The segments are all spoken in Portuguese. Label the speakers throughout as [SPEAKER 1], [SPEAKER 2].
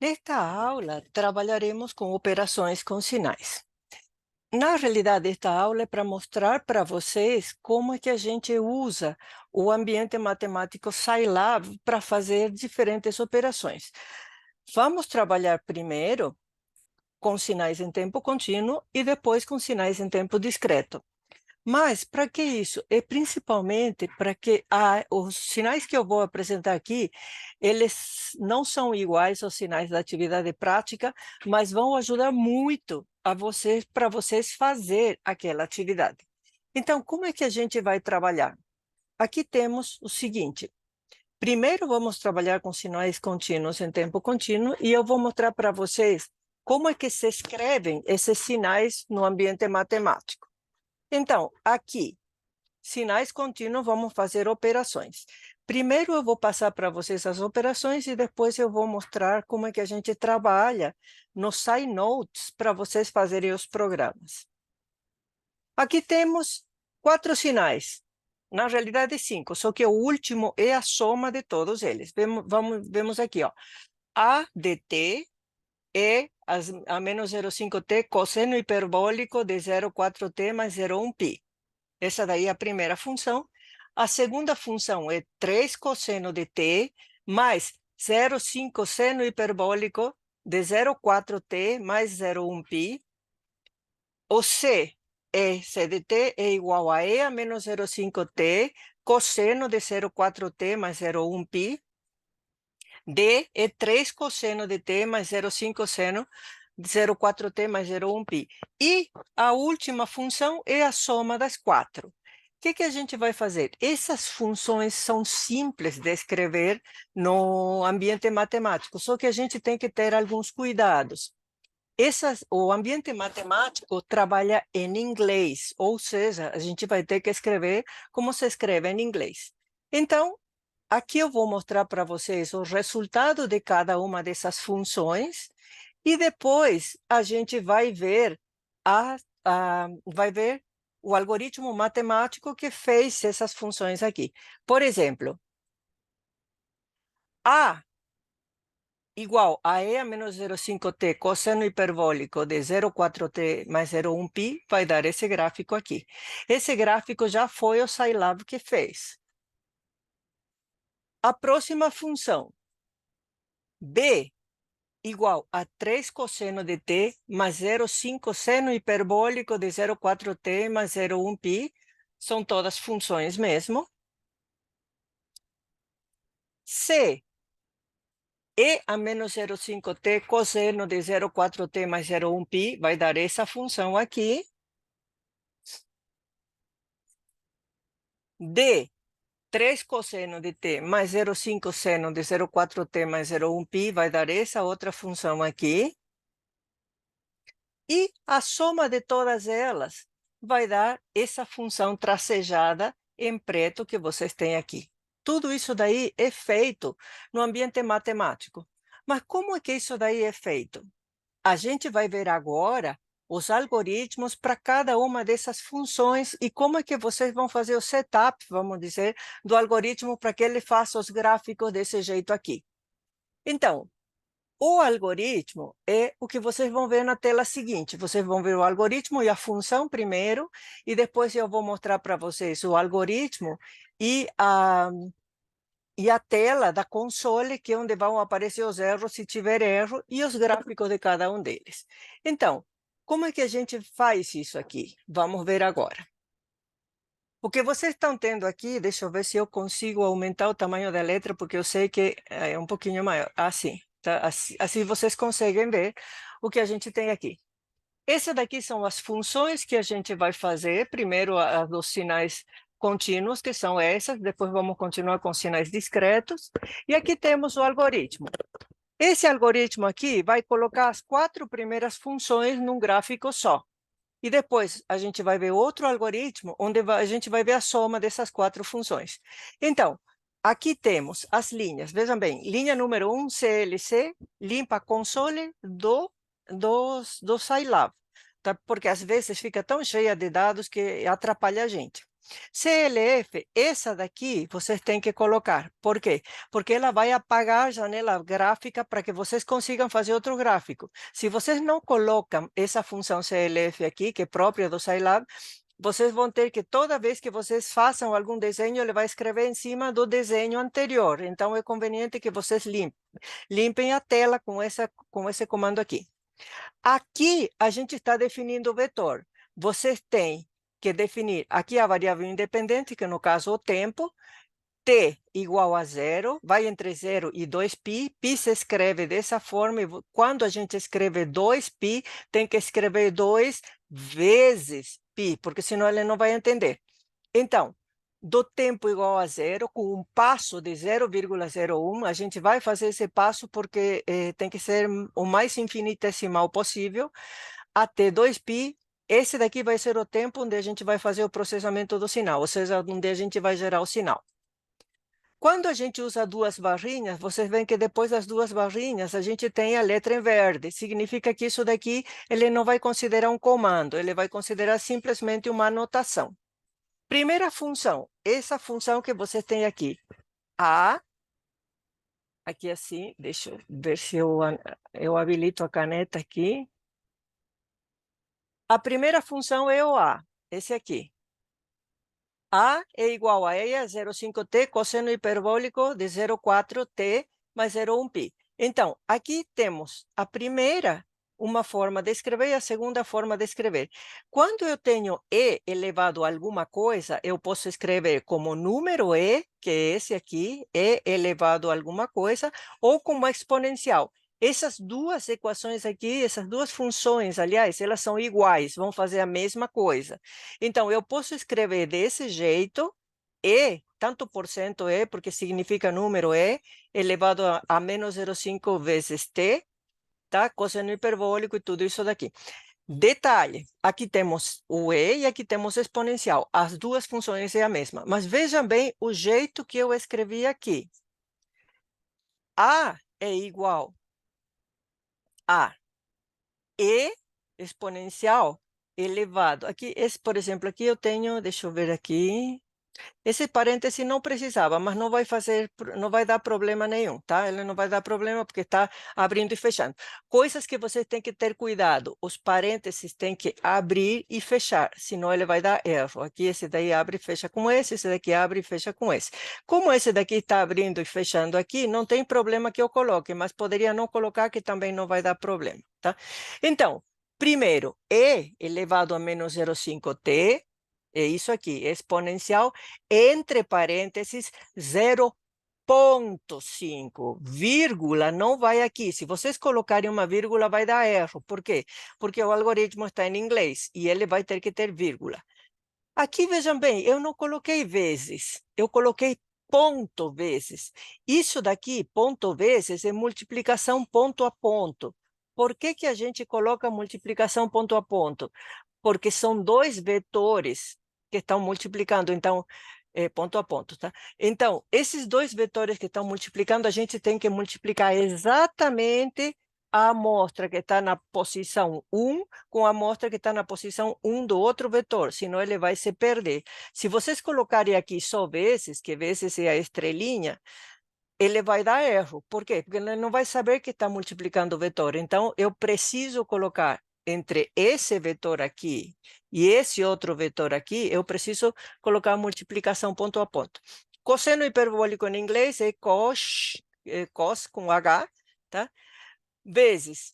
[SPEAKER 1] Nesta aula, trabalharemos com operações com sinais. Na realidade, esta aula é para mostrar para vocês como é que a gente usa o ambiente matemático Scilab para fazer diferentes operações. Vamos trabalhar primeiro com sinais em tempo contínuo e depois com sinais em tempo discreto. Mas para que isso? É principalmente para que os sinais que eu vou apresentar aqui, eles não são iguais aos sinais da atividade prática, mas vão ajudar muito a vocês para vocês fazer aquela atividade. Então, como é que a gente vai trabalhar? Aqui temos o seguinte. Primeiro, vamos trabalhar com sinais contínuos em tempo contínuo e eu vou mostrar para vocês como é que se escrevem esses sinais no ambiente matemático. Então, aqui, sinais contínuos, vamos fazer operações. Primeiro eu vou passar para vocês as operações e depois eu vou mostrar como é que a gente trabalha no SciNotes para vocês fazerem os programas. Aqui temos 4 sinais. Na realidade, 5, só que o último é a soma de todos eles. Vemos aqui, ó. A de t é a menos 0,5t cosseno hiperbólico de 0,4t mais 0,1π. Essa daí é a primeira função. A segunda função é 3 cosseno de t mais 0,5 seno hiperbólico de 0,4t mais 0,1π. O c de t é igual a e a menos 0,5t cosseno de 0,4t mais 0,1π. D é 3 cosseno de t mais 0,5 seno de 0,4t mais 0,1π. E a última função é a soma das 4. O que a gente vai fazer? Essas funções são simples de escrever no ambiente matemático, só que a gente tem que ter alguns cuidados. O ambiente matemático trabalha em inglês, ou seja, a gente vai ter que escrever como se escreve em inglês. Então, aqui eu vou mostrar para vocês o resultado de cada uma dessas funções e depois a gente vai ver, vai ver o algoritmo matemático que fez essas funções aqui. Por exemplo, A igual a E a menos 0,5t cosseno hiperbólico de 0,4t mais 0,1π vai dar esse gráfico aqui. Esse gráfico já foi o Scilab que fez. A próxima função, B igual a 3 cosseno de t mais 0,5 seno hiperbólico de 0,4t mais 0,1π. São todas funções mesmo. C e a menos 0,5t cosseno de 0,4t mais 0,1π vai dar essa função aqui. D, 3 cosseno de t mais 0,5 seno de 0,4t mais 0,1π vai dar essa outra função aqui. E a soma de todas elas vai dar essa função tracejada em preto que vocês têm aqui. Tudo isso daí é feito no ambiente matemático. Mas como é que isso daí é feito? A gente vai ver agora os algoritmos para cada uma dessas funções e como é que vocês vão fazer o setup, vamos dizer, do algoritmo para que ele faça os gráficos desse jeito aqui. Então, o algoritmo é o que vocês vão ver na tela seguinte. Vocês vão ver o algoritmo e a função primeiro, e depois eu vou mostrar para vocês o algoritmo e a tela da console, que é onde vão aparecer os erros, se tiver erro, e os gráficos de cada um deles. Então, como é que a gente faz isso aqui? Vamos ver agora. O que vocês estão tendo aqui, deixa eu ver se eu consigo aumentar o tamanho da letra, porque eu sei que é um pouquinho maior. Assim, tá? Assim vocês conseguem ver o que a gente tem aqui. Essas daqui são as funções que a gente vai fazer. Primeiro, os sinais contínuos, que são essas. Depois vamos continuar com sinais discretos. E aqui temos o algoritmo. Esse algoritmo aqui vai colocar as 4 primeiras funções num gráfico só. E depois a gente vai ver outro algoritmo, onde a gente vai ver a soma dessas 4 funções. Então, aqui temos as linhas. Vejam bem, linha número 1, CLC, limpa a console do Scilab, tá? Porque às vezes fica tão cheia de dados que atrapalha a gente. CLF, essa daqui, vocês têm que colocar. Por quê? Porque ela vai apagar a janela gráfica para que vocês consigam fazer outro gráfico. Se vocês não colocam essa função CLF aqui, que é própria do Scilab, vocês vão ter que, toda vez que vocês façam algum desenho, ele vai escrever em cima do desenho anterior. Então, é conveniente que vocês limpem a tela com esse comando aqui. Aqui, a gente está definindo o vetor. Vocês têm que definir aqui a variável independente, que no caso o tempo, t igual a zero, vai entre 0 e 2π, π se escreve dessa forma, e quando a gente escreve 2π, tem que escrever 2 vezes π, porque senão ele não vai entender. Então, do tempo igual a zero, com um passo de 0,01, a gente vai fazer esse passo porque tem que ser o mais infinitesimal possível, até 2π. Esse daqui vai ser o tempo onde a gente vai fazer o processamento do sinal, ou seja, onde a gente vai gerar o sinal. Quando a gente usa duas barrinhas, vocês veem que depois das duas barrinhas, a gente tem a letra em verde. Significa que isso daqui, ele não vai considerar um comando, ele vai considerar simplesmente uma anotação. Primeira função, essa função que você tem aqui. Aqui assim, deixa eu ver se eu habilito a caneta aqui. A primeira função é o A, esse aqui. A é igual a E a 0,5t cosseno hiperbólico de 0,4t mais 0,1π. Então, aqui temos a primeira, uma forma de escrever, e a segunda forma de escrever. Quando eu tenho E elevado a alguma coisa, eu posso escrever como número E, que é esse aqui, E elevado a alguma coisa, ou como exponencial. Essas duas equações aqui, essas duas funções, aliás, elas são iguais, vão fazer a mesma coisa. Então, eu posso escrever desse jeito, E, tanto por cento E, porque significa número E, elevado a menos 0,5 vezes T, tá? Cosseno hiperbólico e tudo isso daqui. Detalhe, aqui temos o E e aqui temos o exponencial. As duas funções é a mesma. Mas vejam bem o jeito que eu escrevi aqui. A é igual a E exponencial elevado. Aqui, por exemplo, aqui eu tenho, deixa eu ver aqui. Esse parêntese não precisava, mas não vai dar problema nenhum, tá? Ele não vai dar problema porque está abrindo e fechando. Coisas que você tem que ter cuidado. Os parênteses têm que abrir e fechar, senão ele vai dar erro. Aqui esse daí abre e fecha com esse daqui abre e fecha com esse. Como esse daqui está abrindo e fechando aqui, não tem problema que eu coloque, mas poderia não colocar que também não vai dar problema, tá? Então, primeiro, E elevado a menos 0,5t, é isso aqui, exponencial, entre parênteses, 0,5, vírgula não vai aqui. Se vocês colocarem uma vírgula, vai dar erro. Por quê? Porque o algoritmo está em inglês e ele vai ter que ter vírgula. Aqui, vejam bem, eu não coloquei vezes, eu coloquei ponto vezes. Isso daqui, ponto vezes, é multiplicação ponto a ponto. Por que que a gente coloca multiplicação ponto a ponto? Porque são dois vetores que estão multiplicando, então, ponto a ponto, tá? Então, esses dois vetores que estão multiplicando, a gente tem que multiplicar exatamente a amostra que está na posição 1 com a amostra que está na posição 1 do outro vetor, senão ele vai se perder. Se vocês colocarem aqui só vezes, que vezes é a estrelinha, ele vai dar erro. Por quê? Porque ele não vai saber que está multiplicando o vetor. Então, eu preciso colocar entre esse vetor aqui e esse outro vetor aqui, eu preciso colocar a multiplicação ponto a ponto. Cosseno hiperbólico em inglês é cos com H, tá? Vezes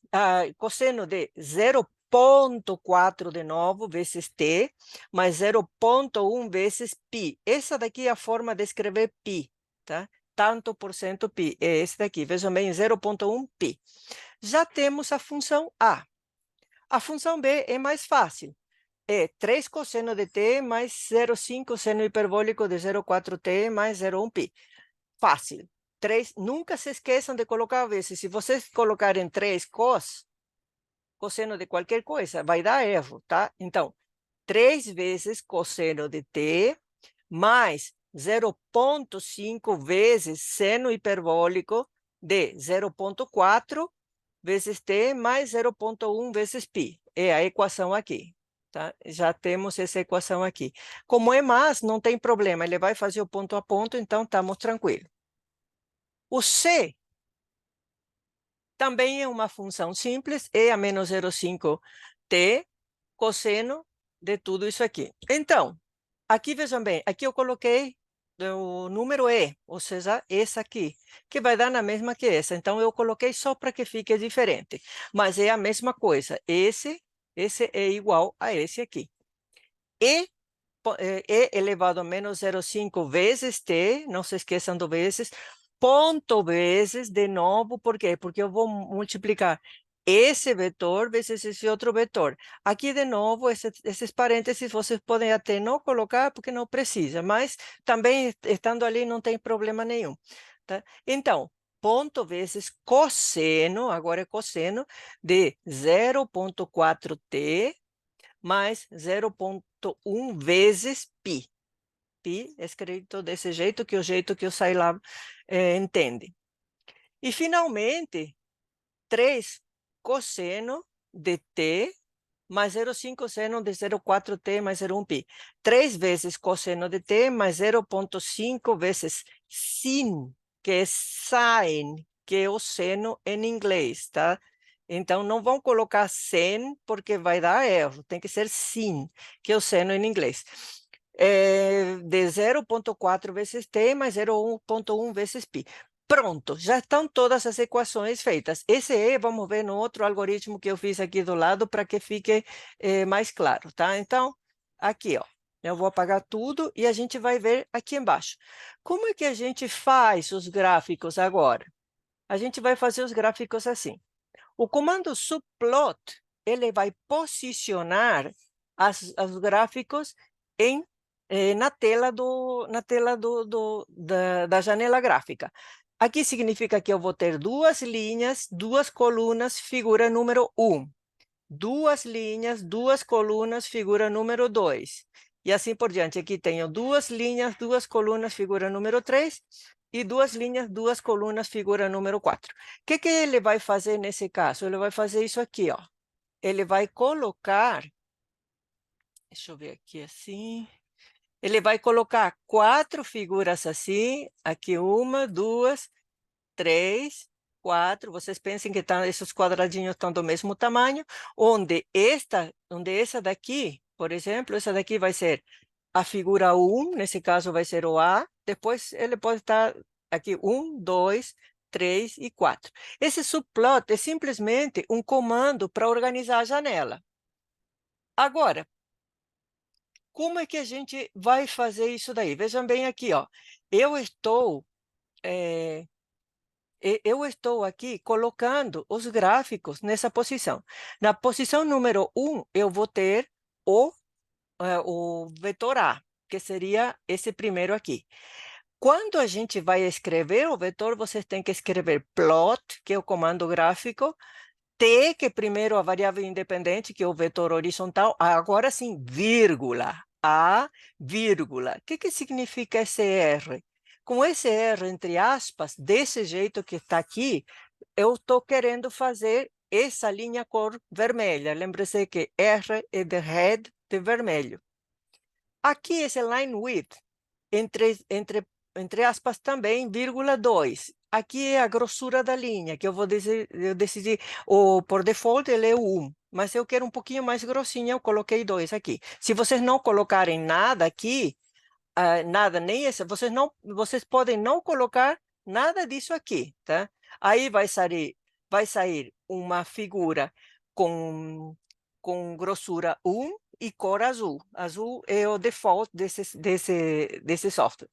[SPEAKER 1] cosseno de 0,4 de novo, vezes t, mais 0,1 vezes π. Essa daqui é a forma de escrever π, tá? Tanto por cento π, é esse daqui, vejam bem, 0,1 π. Já temos a função A. A função B é mais fácil. É 3 cosseno de t mais 0,5 seno hiperbólico de 0,4t mais 0,1 π. Fácil. 3, nunca se esqueçam de colocar vezes. Se vocês colocarem 3 cosseno de qualquer coisa, vai dar erro, tá? Então, 3 vezes cosseno de t mais 0,5 vezes seno hiperbólico de 0,4 vezes t mais 0,1 vezes π. É a equação aqui. tá? Já temos essa equação aqui. Como é mais, não tem problema, ele vai fazer o ponto a ponto, então estamos tranquilos. O C também é uma função simples, e a menos 0,5t cosseno de tudo isso aqui. Então, aqui vejam bem, aqui eu coloquei o número E, ou seja, essa aqui, que vai dar na mesma que essa. Então, eu coloquei só para que fique diferente, mas é a mesma coisa. Esse é igual a esse aqui. E elevado a menos 0,5 vezes t, não se esqueçam do vezes, ponto vezes, de novo, por quê? Porque eu vou multiplicar esse vetor vezes esse outro vetor. Aqui, de novo, esses parênteses vocês podem até não colocar, porque não precisa, mas também, estando ali, não tem problema nenhum. Tá? Então, ponto vezes cosseno, agora é cosseno, de 0,4t mais 0,1 vezes π. Π é escrito desse jeito, que é o jeito que o Scilab entende. E, finalmente, 3 cosseno de t mais 0,5 seno de 0,4t mais 0,1 π. 3 vezes cosseno de t mais 0,5 vezes sin, que é sin, que é o seno em inglês, tá? Então, não vão colocar sen, porque vai dar erro. Tem que ser sin, que é o seno em inglês. De 0,4 vezes t mais 0,1 vezes π. Pronto, já estão todas as equações feitas. Esse vamos ver no outro algoritmo que eu fiz aqui do lado, para que fique mais claro, tá? Então, aqui, ó, eu vou apagar tudo e a gente vai ver aqui embaixo. Como é que a gente faz os gráficos agora? A gente vai fazer os gráficos assim. O comando subplot, ele vai posicionar os gráficos na tela da janela gráfica. Aqui significa que eu vou ter duas linhas, duas colunas, figura número 1. Duas linhas, duas colunas, figura número 2. E assim por diante. Aqui tenho duas linhas, duas colunas, figura número 3. E duas linhas, duas colunas, figura número 4. O que ele vai fazer nesse caso? Ele vai fazer isso aqui, ó. Ele vai colocar... Deixa eu ver aqui assim... Ele vai colocar 4 figuras assim, aqui 1, 2, 3, 4. Vocês pensem que esses quadradinhos estão do mesmo tamanho, onde essa daqui, por exemplo, essa daqui vai ser a figura 1, nesse caso vai ser o A, depois ele pode estar aqui 1, 2, 3 e 4. Esse subplot é simplesmente um comando para organizar a janela. Agora, como é que a gente vai fazer isso daí? Vejam bem aqui, ó. Eu estou aqui colocando os gráficos nessa posição. Na posição número 1, eu vou ter o vetor A, que seria esse primeiro aqui. Quando a gente vai escrever o vetor, vocês têm que escrever plot, que é o comando gráfico, T, que é primeiro a variável independente, que é o vetor horizontal, agora sim, vírgula, A, vírgula. O que significa esse R? Com esse R, entre aspas, desse jeito que está aqui, eu estou querendo fazer essa linha cor vermelha. Lembre-se que R é de red, de vermelho. Aqui, esse line width, entre aspas também, vírgula 2. Aqui é a grossura da linha, que eu decidir, por default ele é 1, mas eu quero um pouquinho mais grossinha, eu coloquei 2 aqui. Se vocês não colocarem nada aqui, nada, nem esse, vocês podem não colocar nada disso aqui, tá? Aí vai sair uma figura com grossura 1 e cor azul. Azul é o default desse software.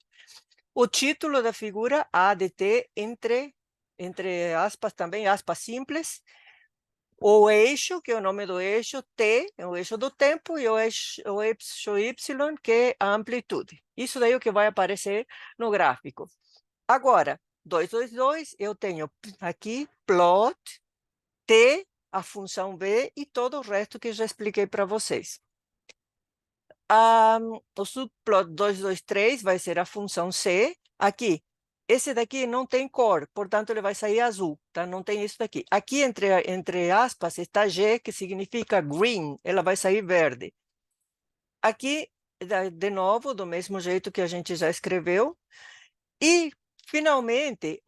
[SPEAKER 1] O título da figura, ADT, entre aspas também, aspas simples. O eixo, que é o nome do eixo, T, é o eixo do tempo, e o eixo Y, que é a amplitude. Isso daí é o que vai aparecer no gráfico. Agora, 222, eu tenho aqui plot, T, a função B e todo o resto que eu já expliquei para vocês. O subplot 223 vai ser a função C. Aqui, esse daqui não tem cor, portanto, ele vai sair azul, tá? Não tem isso daqui. Aqui, entre aspas, está G, que significa green, ela vai sair verde. Aqui, de novo, do mesmo jeito que a gente já escreveu. E, finalmente,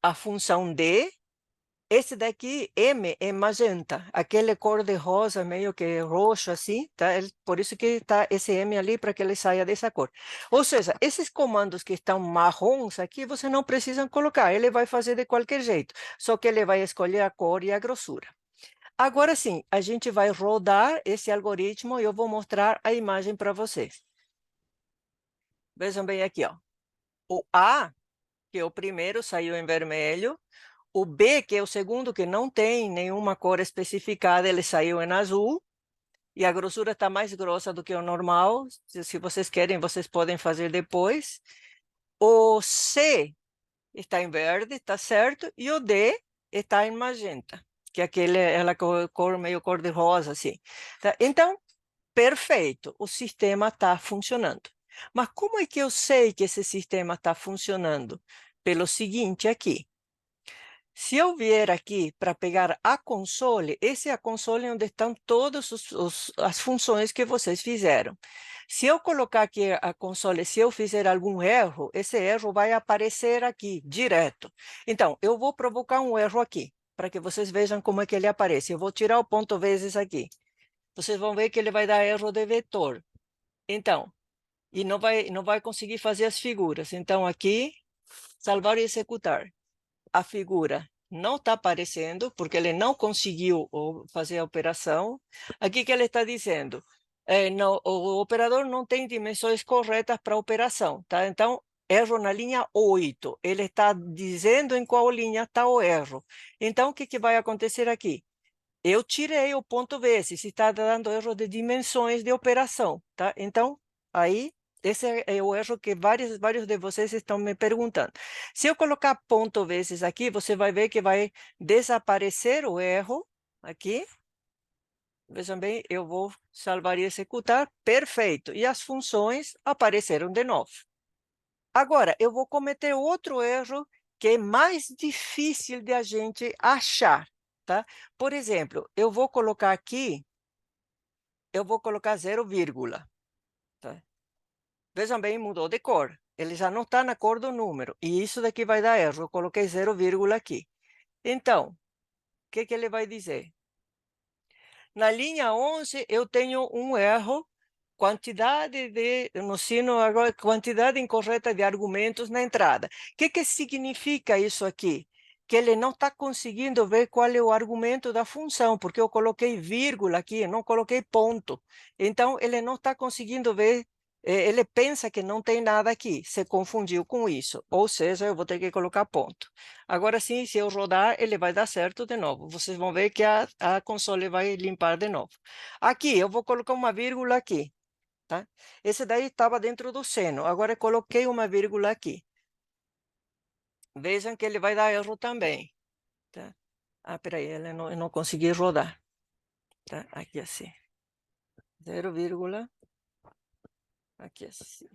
[SPEAKER 1] a função D, esse daqui, M, é magenta, aquele cor de rosa, meio que roxo assim, tá? Por isso que está esse M ali, para que ele saia dessa cor. Ou seja, esses comandos que estão marrons aqui, você não precisa colocar, ele vai fazer de qualquer jeito, só que ele vai escolher a cor e a grossura. Agora sim, a gente vai rodar esse algoritmo e eu vou mostrar a imagem para vocês. Vejam bem aqui, ó. O A, que é o primeiro, saiu em vermelho. O B, que é o segundo, que não tem nenhuma cor especificada, ele saiu em azul. E a grossura está mais grossa do que o normal. Se vocês querem, vocês podem fazer depois. O C está em verde, está certo. E o D está em magenta, que é aquela cor meio cor de rosa, assim. Tá? Então, perfeito, o sistema está funcionando. Mas como é que eu sei que esse sistema está funcionando? Pelo seguinte aqui. Se eu vier aqui para pegar a console, esse é a console onde estão todas as funções que vocês fizeram. Se eu colocar aqui a console, se eu fizer algum erro, esse erro vai aparecer aqui, direto. Então, eu vou provocar um erro aqui, para que vocês vejam como é que ele aparece. Eu vou tirar o ponto vezes aqui. Vocês vão ver que ele vai dar erro de vetor. Então, e não vai conseguir fazer as figuras. Então, aqui, salvar e executar. A figura não está aparecendo, porque ele não conseguiu fazer a operação. Aqui que ele está dizendo, o operador não tem dimensões corretas para a operação, tá? Então, erro na linha 8. Ele está dizendo em qual linha está o erro. Então, o que vai acontecer aqui? Eu tirei o ponto vezes, se está dando erro de dimensões de operação, tá? Então, aí, esse é o erro que vários de vocês estão me perguntando. Se eu colocar ponto vezes aqui, você vai ver que vai desaparecer o erro aqui. Vejam bem, eu vou salvar e executar, perfeito. E as funções apareceram de novo. Agora, eu vou cometer outro erro que é mais difícil de a gente achar, tá? Por exemplo, eu vou colocar aqui, eu vou colocar 0, tá? Vejam bem, mudou de cor. Ele já não está na cor do número. E isso daqui vai dar erro. Eu coloquei 0, aqui. Então, o que ele vai dizer? Na linha 11, eu tenho um erro, no sino agora, quantidade incorreta de argumentos na entrada. O que significa isso aqui? Que ele não está conseguindo ver qual é o argumento da função, porque eu coloquei vírgula aqui, não coloquei ponto. Então, ele não está conseguindo ver, ele pensa que não tem nada aqui, se confundiu com isso. Ou seja, eu vou ter que colocar ponto. Agora sim, se eu rodar, ele vai dar certo de novo. Vocês vão ver que a console vai limpar de novo. Aqui, eu vou colocar uma vírgula aqui, tá? Esse daí estava dentro do seno. Agora eu coloquei uma vírgula aqui. Vejam que ele vai dar erro também, tá? Ah, peraí, eu não consegui rodar, tá? Aqui assim. 0, aqui assim.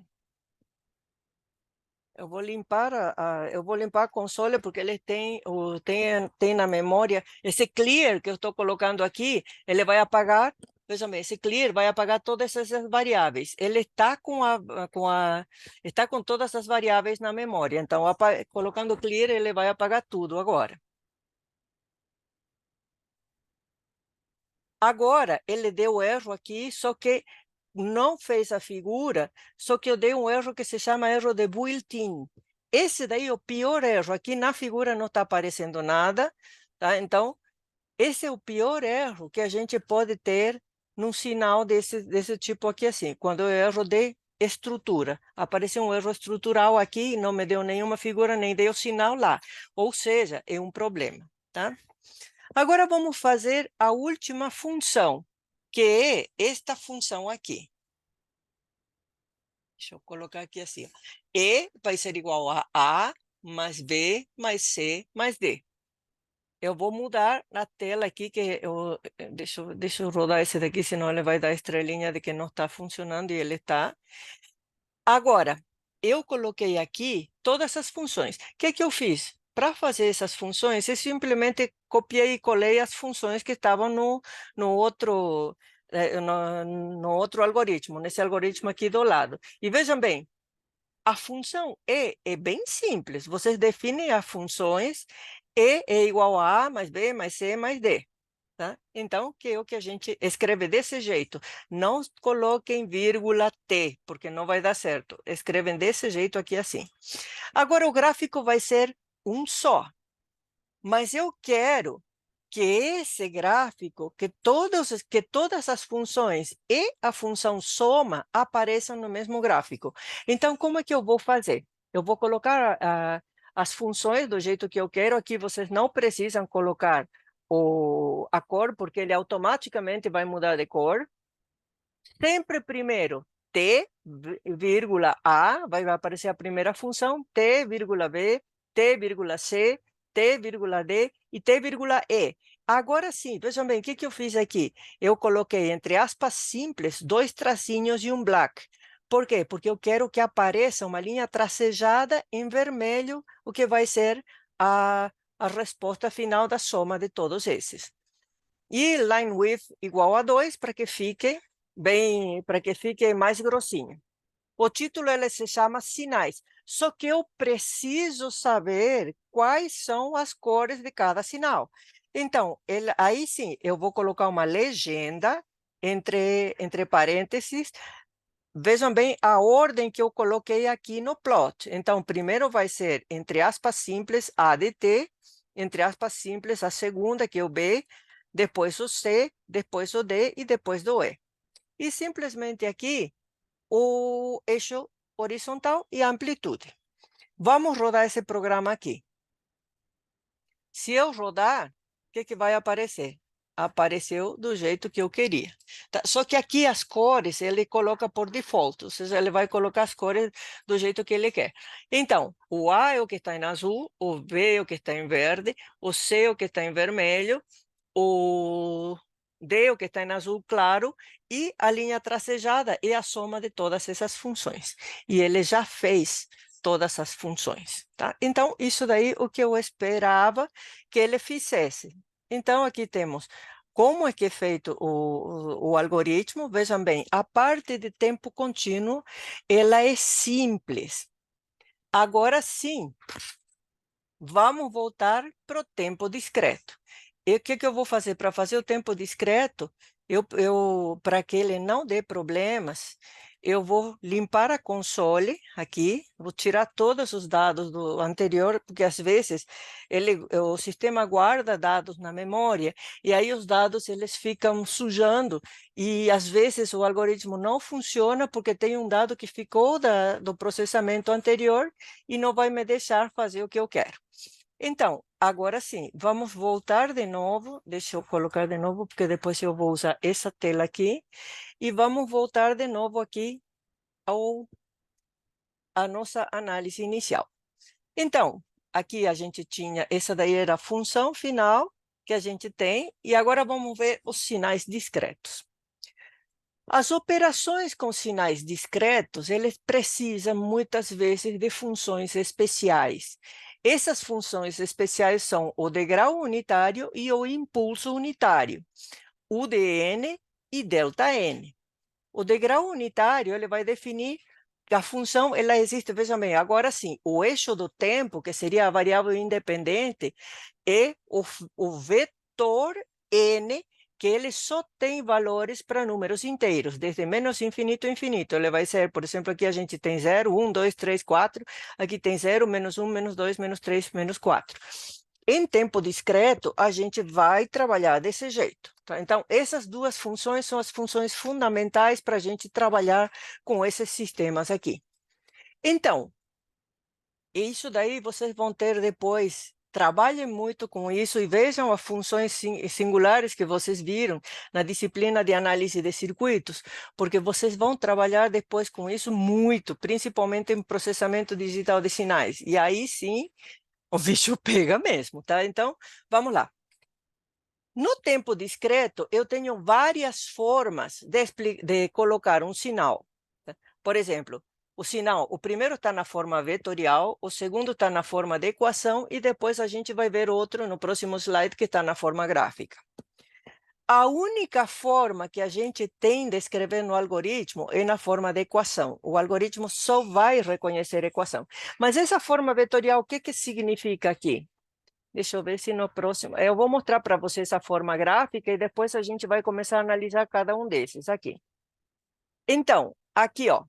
[SPEAKER 1] Eu vou limpar a console porque ele tem na memória esse clear que eu estou colocando aqui, ele vai apagar, veja bem, esse clear vai apagar todas essas variáveis. Ele está está com todas as variáveis na memória, então colocando clear ele vai apagar tudo agora. Agora ele deu erro aqui, só que não fez a figura, só que eu dei um erro que se chama erro de built-in. Esse daí é o pior erro. Aqui na figura não está aparecendo nada, tá? Então, esse é o pior erro que a gente pode ter num sinal desse tipo aqui, assim, quando é erro de estrutura. Apareceu um erro estrutural aqui, não me deu nenhuma figura, nem deu sinal lá. Ou seja, é um problema, tá? Agora vamos fazer a última função, que é esta função aqui. Deixa eu colocar aqui assim. E vai ser igual a mais B mais C mais D. Eu vou mudar na tela aqui, deixa eu rodar esse daqui, senão ele vai dar estrelinha de que não está funcionando e ele está. Agora, eu coloquei aqui todas as funções. O que eu fiz? Para fazer essas funções, eu simplesmente copiei e colei as funções que estavam no outro no outro algoritmo, nesse algoritmo aqui do lado. E vejam bem, a função E é bem simples. Vocês definem as funções, E é igual a A mais B mais C mais D. Tá? Então, que é o que a gente escreve desse jeito. Não coloquem vírgula T, porque não vai dar certo. Escrevem desse jeito aqui assim. Agora, o gráfico vai ser um só. Mas eu quero que esse gráfico, que todas as funções e a função soma apareçam no mesmo gráfico. Então, como é que eu vou fazer? Eu vou colocar as funções do jeito que eu quero. Aqui vocês não precisam colocar a cor, porque ele automaticamente vai mudar de cor. Sempre primeiro T, vírgula A, vai aparecer a primeira função, T, vírgula B, T, vírgula C, T, vírgula D e T, vírgula E. Agora sim, vejam bem, o que eu fiz aqui? Eu coloquei entre aspas simples, 2 tracinhos e um black. Por quê? Porque eu quero que apareça uma linha tracejada em vermelho, o que vai ser a resposta final da soma de todos esses. E line width igual a 2 para que fique mais grossinho. O título ele se chama Sinais, só que eu preciso saber quais são as cores de cada sinal. Então, aí sim, eu vou colocar uma legenda entre parênteses. Vejam bem a ordem que eu coloquei aqui no plot. Então, primeiro vai ser, entre aspas simples, A de T, entre aspas simples, a segunda, que é o B, depois o C, depois o D e depois do E. E simplesmente aqui, o eixo horizontal e a amplitude. Vamos rodar esse programa aqui. Se eu rodar, o que vai aparecer? Apareceu do jeito que eu queria. Tá? Só que aqui as cores ele coloca por default, ou seja, ele vai colocar as cores do jeito que ele quer. Então, o A é o que está em azul, o B é o que está em verde, o C é o que está em vermelho, o D é o que está em azul claro, e a linha tracejada é a soma de todas essas funções. E ele já fez todas as funções. Tá? Então, isso daí é o que eu esperava que ele fizesse. Então, aqui temos como é que é feito o algoritmo. Vejam bem, a parte de tempo contínuo, ela é simples. Agora sim, vamos voltar para o tempo discreto. E o que eu vou fazer? Para fazer o tempo discreto, para que ele não dê problemas, eu vou limpar a console aqui, vou tirar todos os dados do anterior, porque às vezes o sistema guarda dados na memória, e aí os dados eles ficam sujando, e às vezes o algoritmo não funciona porque tem um dado que ficou do processamento anterior e não vai me deixar fazer o que eu quero. Então, agora sim, vamos voltar de novo. Deixa eu colocar de novo, porque depois eu vou usar essa tela aqui. E vamos voltar de novo aqui à nossa análise inicial. Então, aqui a gente tinha, essa daí era a função final que a gente tem, e agora vamos ver os sinais discretos. As operações com sinais discretos, eles precisam muitas vezes de funções especiais. Essas funções especiais são o degrau unitário e o impulso unitário, UDN e ΔN. O degrau unitário ele vai definir que a função ela existe, veja bem, agora sim, o eixo do tempo, que seria a variável independente, é o vetor n, que ele só tem valores para números inteiros, desde menos infinito a infinito. Ele vai ser, por exemplo, aqui a gente tem 0, 1, 2, 3, 4, aqui tem 0, menos 1, menos 2, menos 3, menos 4. Em tempo discreto, a gente vai trabalhar desse jeito. Tá? Então, essas duas funções são as funções fundamentais para a gente trabalhar com esses sistemas aqui. Então, isso daí vocês vão ter depois. Trabalhem muito com isso e vejam as funções singulares que vocês viram na disciplina de análise de circuitos, porque vocês vão trabalhar depois com isso muito, principalmente em processamento digital de sinais. E aí sim, o bicho pega mesmo, tá? Então, vamos lá. No tempo discreto, eu tenho várias formas de colocar um sinal. Tá? Por exemplo, o primeiro está na forma vetorial, o segundo está na forma de equação, e depois a gente vai ver outro no próximo slide que está na forma gráfica. A única forma que a gente tem de escrever no algoritmo é na forma de equação. O algoritmo só vai reconhecer equação. Mas essa forma vetorial, o que significa aqui? Deixa eu ver se no próximo... Eu vou mostrar para vocês a forma gráfica e depois a gente vai começar a analisar cada um desses aqui. Então, aqui, ó,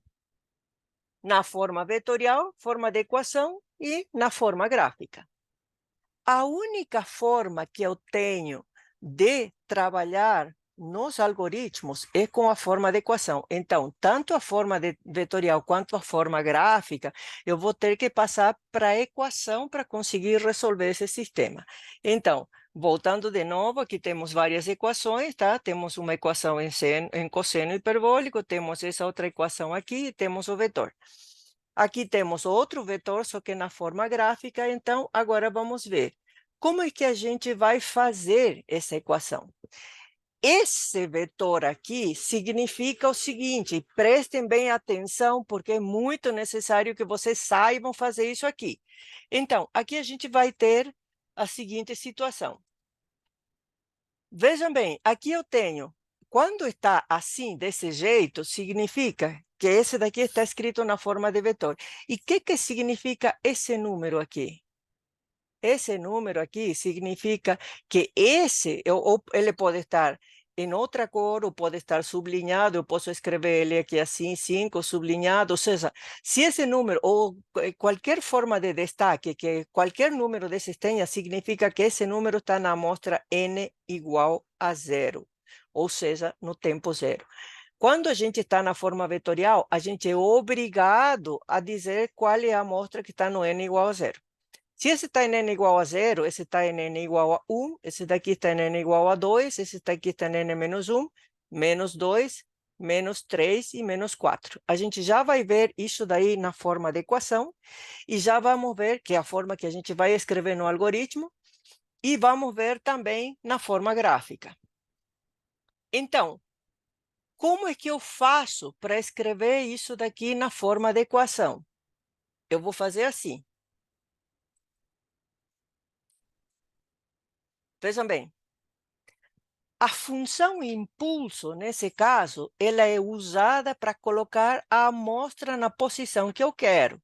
[SPEAKER 1] na forma vetorial, forma de equação e na forma gráfica. A única forma que eu tenho de trabalhar nos algoritmos é com a forma de equação. Então, tanto a forma vetorial quanto a forma gráfica, eu vou ter que passar para a equação para conseguir resolver esse sistema. Então, voltando de novo, aqui temos várias equações, tá? Temos uma equação em cosseno hiperbólico, temos essa outra equação aqui e temos o vetor. Aqui temos outro vetor, só que na forma gráfica. Então, agora vamos ver como é que a gente vai fazer essa equação. Esse vetor aqui significa o seguinte, prestem bem atenção, porque é muito necessário que vocês saibam fazer isso aqui. Então, aqui a gente vai ter a seguinte situação. Vejam bem, aqui eu tenho, quando está assim, desse jeito, significa que esse daqui está escrito na forma de vetor. E o que significa esse número aqui? Esse número aqui significa que ele pode estar em outra cor, ou pode estar sublinhado, eu posso escrever ele aqui assim, 5, sublinhado, ou seja, se esse número, ou qualquer forma de destaque que qualquer número desses tenha, significa que esse número está na amostra n igual a 0, ou seja, no tempo 0. Quando a gente está na forma vetorial, a gente é obrigado a dizer qual é a amostra que está no n igual a 0. Se esse está em n igual a 0, esse está em n igual a 1, esse daqui está em n igual a 2, esse daqui está em n menos 1, menos 2, menos 3 e menos 4. A gente já vai ver isso daí na forma de equação e já vamos ver que é a forma que a gente vai escrever no algoritmo e vamos ver também na forma gráfica. Então, como é que eu faço para escrever isso daqui na forma de equação? Eu vou fazer assim. Vejam bem. A função impulso, nesse caso, ela é usada para colocar a amostra na posição que eu quero.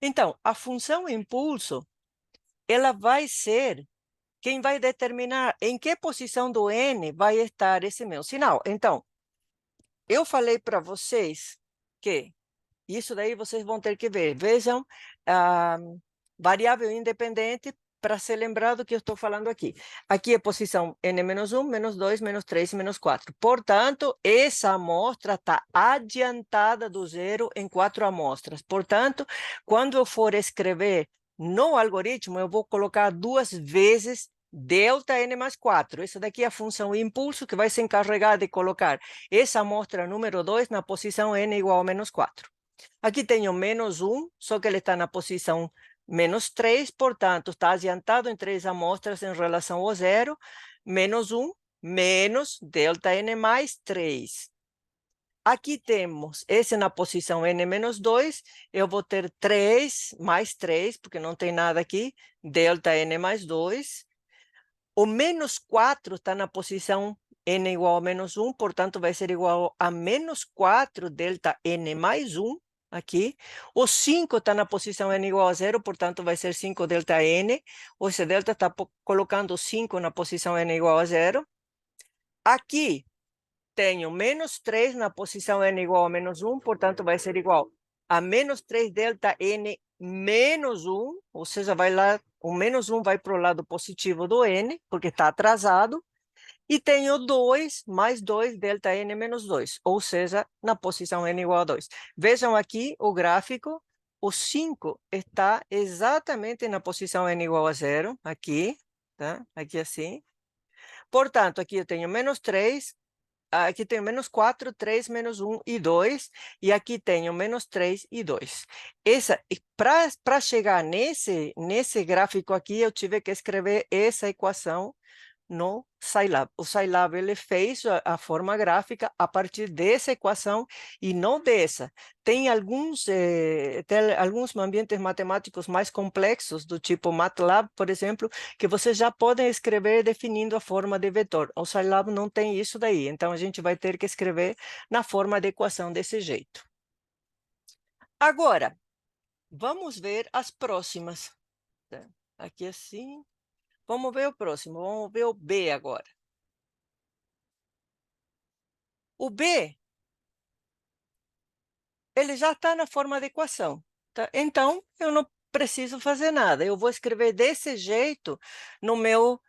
[SPEAKER 1] Então, a função impulso, ela vai ser quem vai determinar em que posição do n vai estar esse meu sinal. Então, eu falei para vocês que isso daí vocês vão ter que ver. Vejam, variável independente, para ser lembrado que eu estou falando aqui. Aqui é posição n-1, menos 2, menos 3 e menos 4. Portanto, essa amostra está adiantada do zero em 4 amostras. Portanto, quando eu for escrever no algoritmo, eu vou colocar 2 vezes delta n mais 4. Essa daqui é a função impulso que vai se encarregar de colocar essa amostra número 2 na posição n igual a menos 4. Aqui tenho menos 1, só que ele está na posição menos 3, portanto, está adiantado em 3 amostras em relação ao zero, menos 1, menos delta n mais 3. Aqui temos esse na posição n menos 2, eu vou ter 3 mais 3, porque não tem nada aqui, delta n mais 2. O menos 4 está na posição n igual a menos 1, portanto, vai ser igual a menos 4 delta n mais 1. Aqui, o 5 está na posição n igual a 0, portanto, vai ser 5 delta n. Esse delta está colocando 5 na posição n igual a 0. Aqui, tenho menos 3 na posição n igual a menos 1, portanto, vai ser igual a menos 3 delta n menos 1, ou seja, vai lá, o menos 1 vai para o lado positivo do n, porque está atrasado. E tenho 2 mais 2 delta n menos 2, ou seja, na posição n igual a 2. Vejam aqui o gráfico, o 5 está exatamente na posição n igual a 0, aqui, tá? Aqui assim. Portanto, aqui eu tenho menos 3, aqui tenho menos 4, 3, menos 1 e 2, e aqui tenho menos 3 e 2. Para chegar nesse gráfico aqui, eu tive que escrever essa equação no Scilab. O Scilab ele fez a forma gráfica a partir dessa equação e não dessa. Tem alguns ambientes matemáticos mais complexos, do tipo MATLAB, por exemplo, que vocês já podem escrever definindo a forma de vetor. O Scilab não tem isso daí, então a gente vai ter que escrever na forma de equação desse jeito. Agora, vamos ver as próximas. Aqui assim. Vamos ver o próximo, vamos ver o B agora. O B, ele já está na forma de equação, tá? Então, eu não preciso fazer nada. Eu vou escrever desse jeito no meu...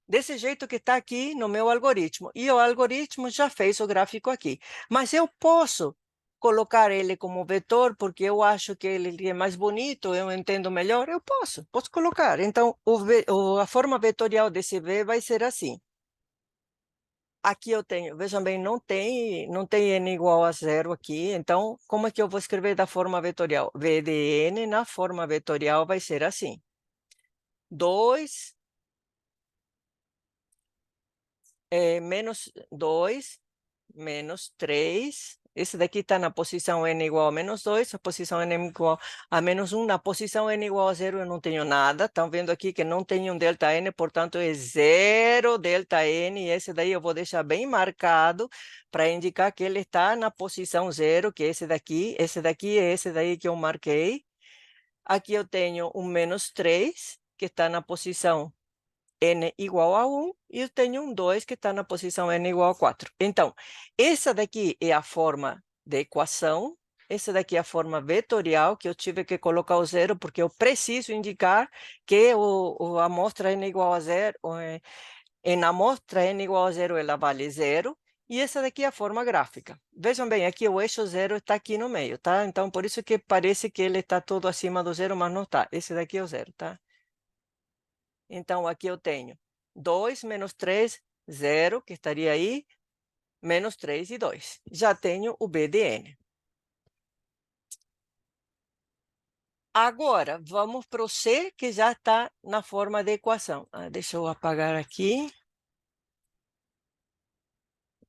[SPEAKER 1] desse jeito que está aqui no meu algoritmo. E o algoritmo já fez o gráfico aqui. Mas eu posso colocar ele como vetor, porque eu acho que ele é mais bonito, eu entendo melhor, eu posso colocar. Então, a forma vetorial desse V vai ser assim. Aqui eu tenho, vejam bem, não tem n igual a zero aqui, então como é que eu vou escrever da forma vetorial? V de n na forma vetorial vai ser assim. 2 menos 2 menos 3. Esse daqui está na posição n igual a menos 2, a posição n igual a menos 1. Na posição n igual a 0 eu não tenho nada. Estão vendo aqui que não tem um delta n, portanto é 0 delta n. E esse daí eu vou deixar bem marcado para indicar que ele está na posição 0, que é esse daqui é esse daí que eu marquei. Aqui eu tenho um menos 3, que está na posição n igual a 1, e eu tenho um 2 que está na posição n igual a 4. Então, essa daqui é a forma de equação, essa daqui é a forma vetorial, que eu tive que colocar o zero, porque eu preciso indicar que a amostra n igual a 0, na amostra n igual a 0, ela vale 0, e essa daqui é a forma gráfica. Vejam bem, aqui o eixo 0 está aqui no meio, tá? Então, por isso que parece que ele está todo acima do zero, mas não está. Esse daqui é o zero, tá? Então, aqui eu tenho 2 menos 3, 0, que estaria aí, menos 3 e 2. Já tenho o B de n. Agora, vamos para o C, que já está na forma de equação. Deixa eu apagar aqui.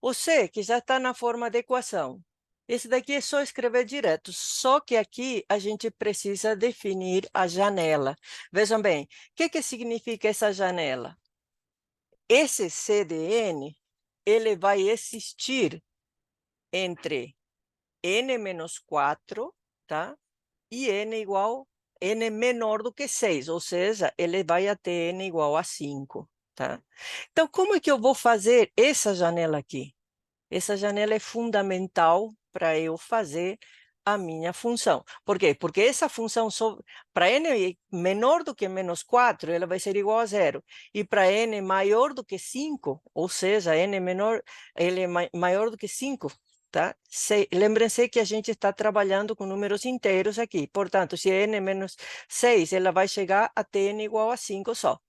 [SPEAKER 1] O C, que já está na forma de equação. Esse daqui é só escrever direto, só que aqui a gente precisa definir a janela. Vejam bem, o que significa essa janela? Esse CDN, ele vai existir entre n menos 4, tá? E n menor do que 6, ou seja, ele vai até n igual a 5, tá? Então, como é que eu vou fazer essa janela aqui? Essa janela é fundamental para eu fazer a minha função. Por quê? Porque essa função, para n menor do que menos 4, ela vai ser igual a 0. E para n maior do que 5, ou seja, n menor, ele é maior do que 5, tá? Lembrem-se que a gente está trabalhando com números inteiros aqui. Portanto, se n é menos 6, ela vai chegar até n igual a 5 só.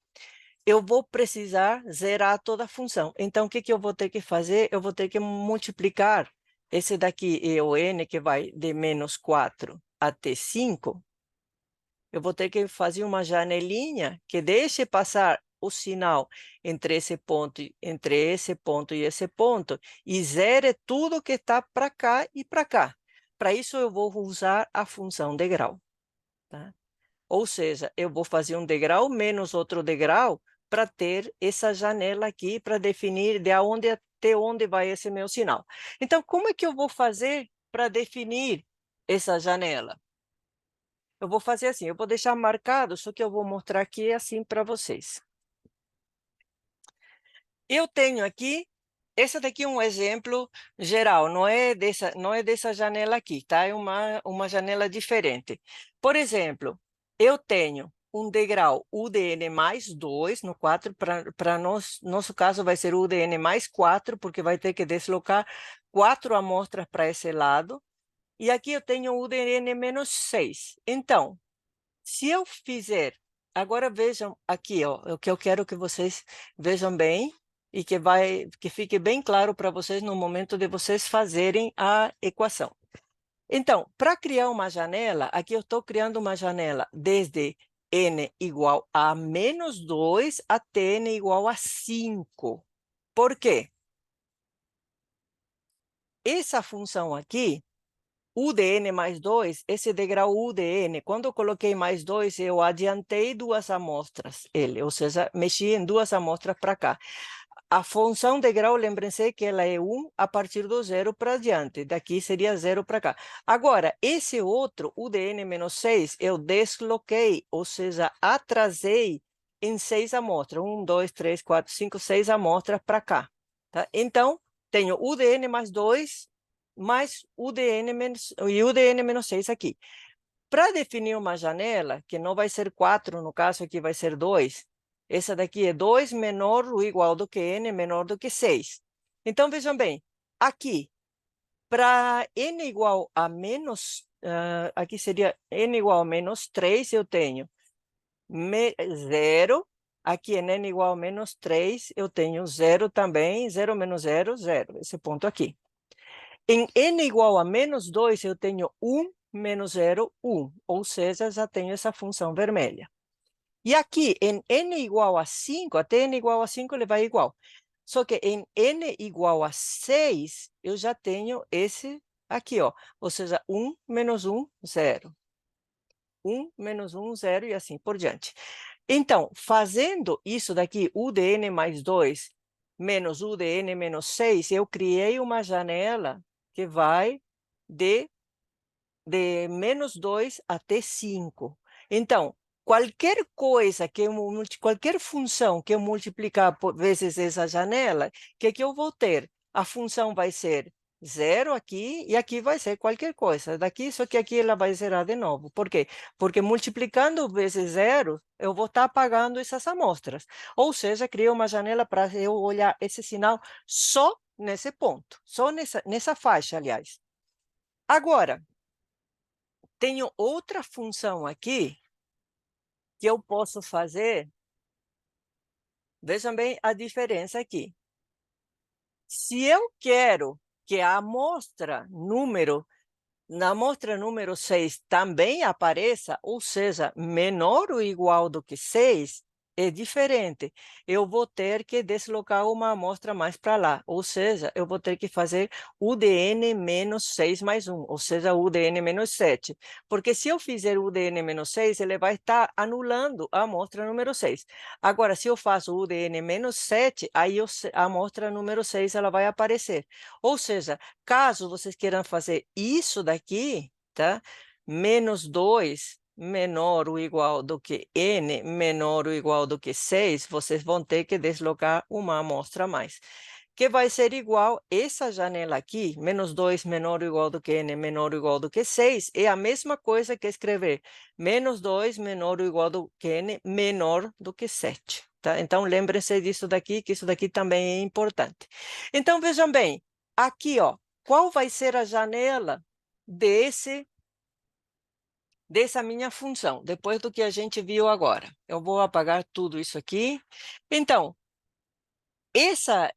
[SPEAKER 1] Eu vou precisar zerar toda a função. Então, o que eu vou ter que fazer? Eu vou ter que multiplicar esse daqui, é o n, que vai de menos 4 até 5. Eu vou ter que fazer uma janelinha que deixe passar o sinal entre esse ponto e esse ponto, e zere tudo que está para cá e para cá. Para isso, eu vou usar a função degrau, tá? Ou seja, eu vou fazer um degrau menos outro degrau para ter essa janela aqui, para definir até onde vai esse meu sinal. Então, como é que eu vou fazer para definir essa janela? Eu vou fazer assim, eu vou deixar marcado, só que eu vou mostrar aqui assim para vocês. Eu tenho aqui, esse daqui é um exemplo geral, não é dessa janela aqui, tá? É uma janela diferente. Por exemplo, eu tenho um degrau UDN mais 2 no 4, para nosso caso vai ser UDN mais 4, porque vai ter que deslocar 4 amostras para esse lado. E aqui eu tenho UDN menos 6. Então, se eu fizer... Agora vejam aqui, ó, o que eu quero que vocês vejam bem e que fique bem claro para vocês no momento de vocês fazerem a equação. Então, para criar uma janela, aqui eu estou criando uma janela desde n igual a menos 2 até n igual a 5. Por quê? Essa função aqui, u de n mais 2, esse degrau u de n, quando eu coloquei mais 2, eu adiantei 2 amostras, ou seja, mexi em 2 amostras para cá. A função de grau, lembrem-se que ela é 1 a partir do 0 para adiante. Daqui seria 0 para cá. Agora, esse outro, o de n menos 6, eu desloquei, ou seja, atrasei em 6 amostras. 1, 2, 3, 4, 5, 6 amostras para cá. Tá? Então, tenho u de n mais 2, mais u de n menos, e u de n menos 6 aqui. Para definir uma janela, que não vai ser 4, no caso aqui vai ser 2, essa daqui é 2 menor ou igual do que n, menor do que 6. Então, vejam bem, aqui, para n igual a menos, aqui seria n igual a menos 3, eu tenho 0. Aqui em n igual a menos 3, eu tenho 0 também, 0 menos 0, 0, esse ponto aqui. Em n igual a menos 2, eu tenho 1 menos 0, 1. Ou seja, já tenho essa função vermelha. E aqui, em n igual a 5, até n igual a 5, ele vai igual. Só que em n igual a 6, eu já tenho esse aqui, ó. Ou seja, 1 menos 1, 0. 1 menos 1, 0 e assim por diante. Então, fazendo isso daqui, u de n mais 2 menos u de n menos 6, eu criei uma janela que vai de menos 2 até 5. Então, qualquer coisa que qualquer função que eu multiplicar por vezes essa janela, o que eu vou ter? A função vai ser 0 aqui, e aqui vai ser qualquer coisa. Daqui, só que aqui ela vai zerar de novo. Por quê? Porque multiplicando vezes 0, eu vou estar apagando essas amostras. Ou seja, cria uma janela para eu olhar esse sinal só nesse ponto, só nessa faixa, aliás. Agora, tenho outra função aqui que eu posso fazer. Vejam bem a diferença aqui. Se eu quero que a amostra na amostra número 6 também apareça, ou seja, menor ou igual do que 6, é diferente. Eu vou ter que deslocar uma amostra mais para lá, ou seja, eu vou ter que fazer u de n menos 6 mais 1, ou seja, u de n menos 7. Porque se eu fizer u de n menos 6, ele vai estar anulando a amostra número 6. Agora, se eu faço u de n menos 7, aí a amostra número 6 ela vai aparecer. Ou seja, caso vocês queiram fazer isso daqui, tá? Menos 2 menor ou igual do que n menor ou igual do que 6, vocês vão ter que deslocar uma amostra a mais. Que vai ser igual, essa janela aqui, menos 2 menor ou igual do que n menor ou igual do que 6, é a mesma coisa que escrever menos 2 menor ou igual do que n menor do que 7. Tá? Então, lembrem-se disso daqui, que isso daqui também é importante. Então, vejam bem, aqui, ó, qual vai ser a janela dessa minha função, depois do que a gente viu agora? Eu vou apagar tudo isso aqui. Então, essa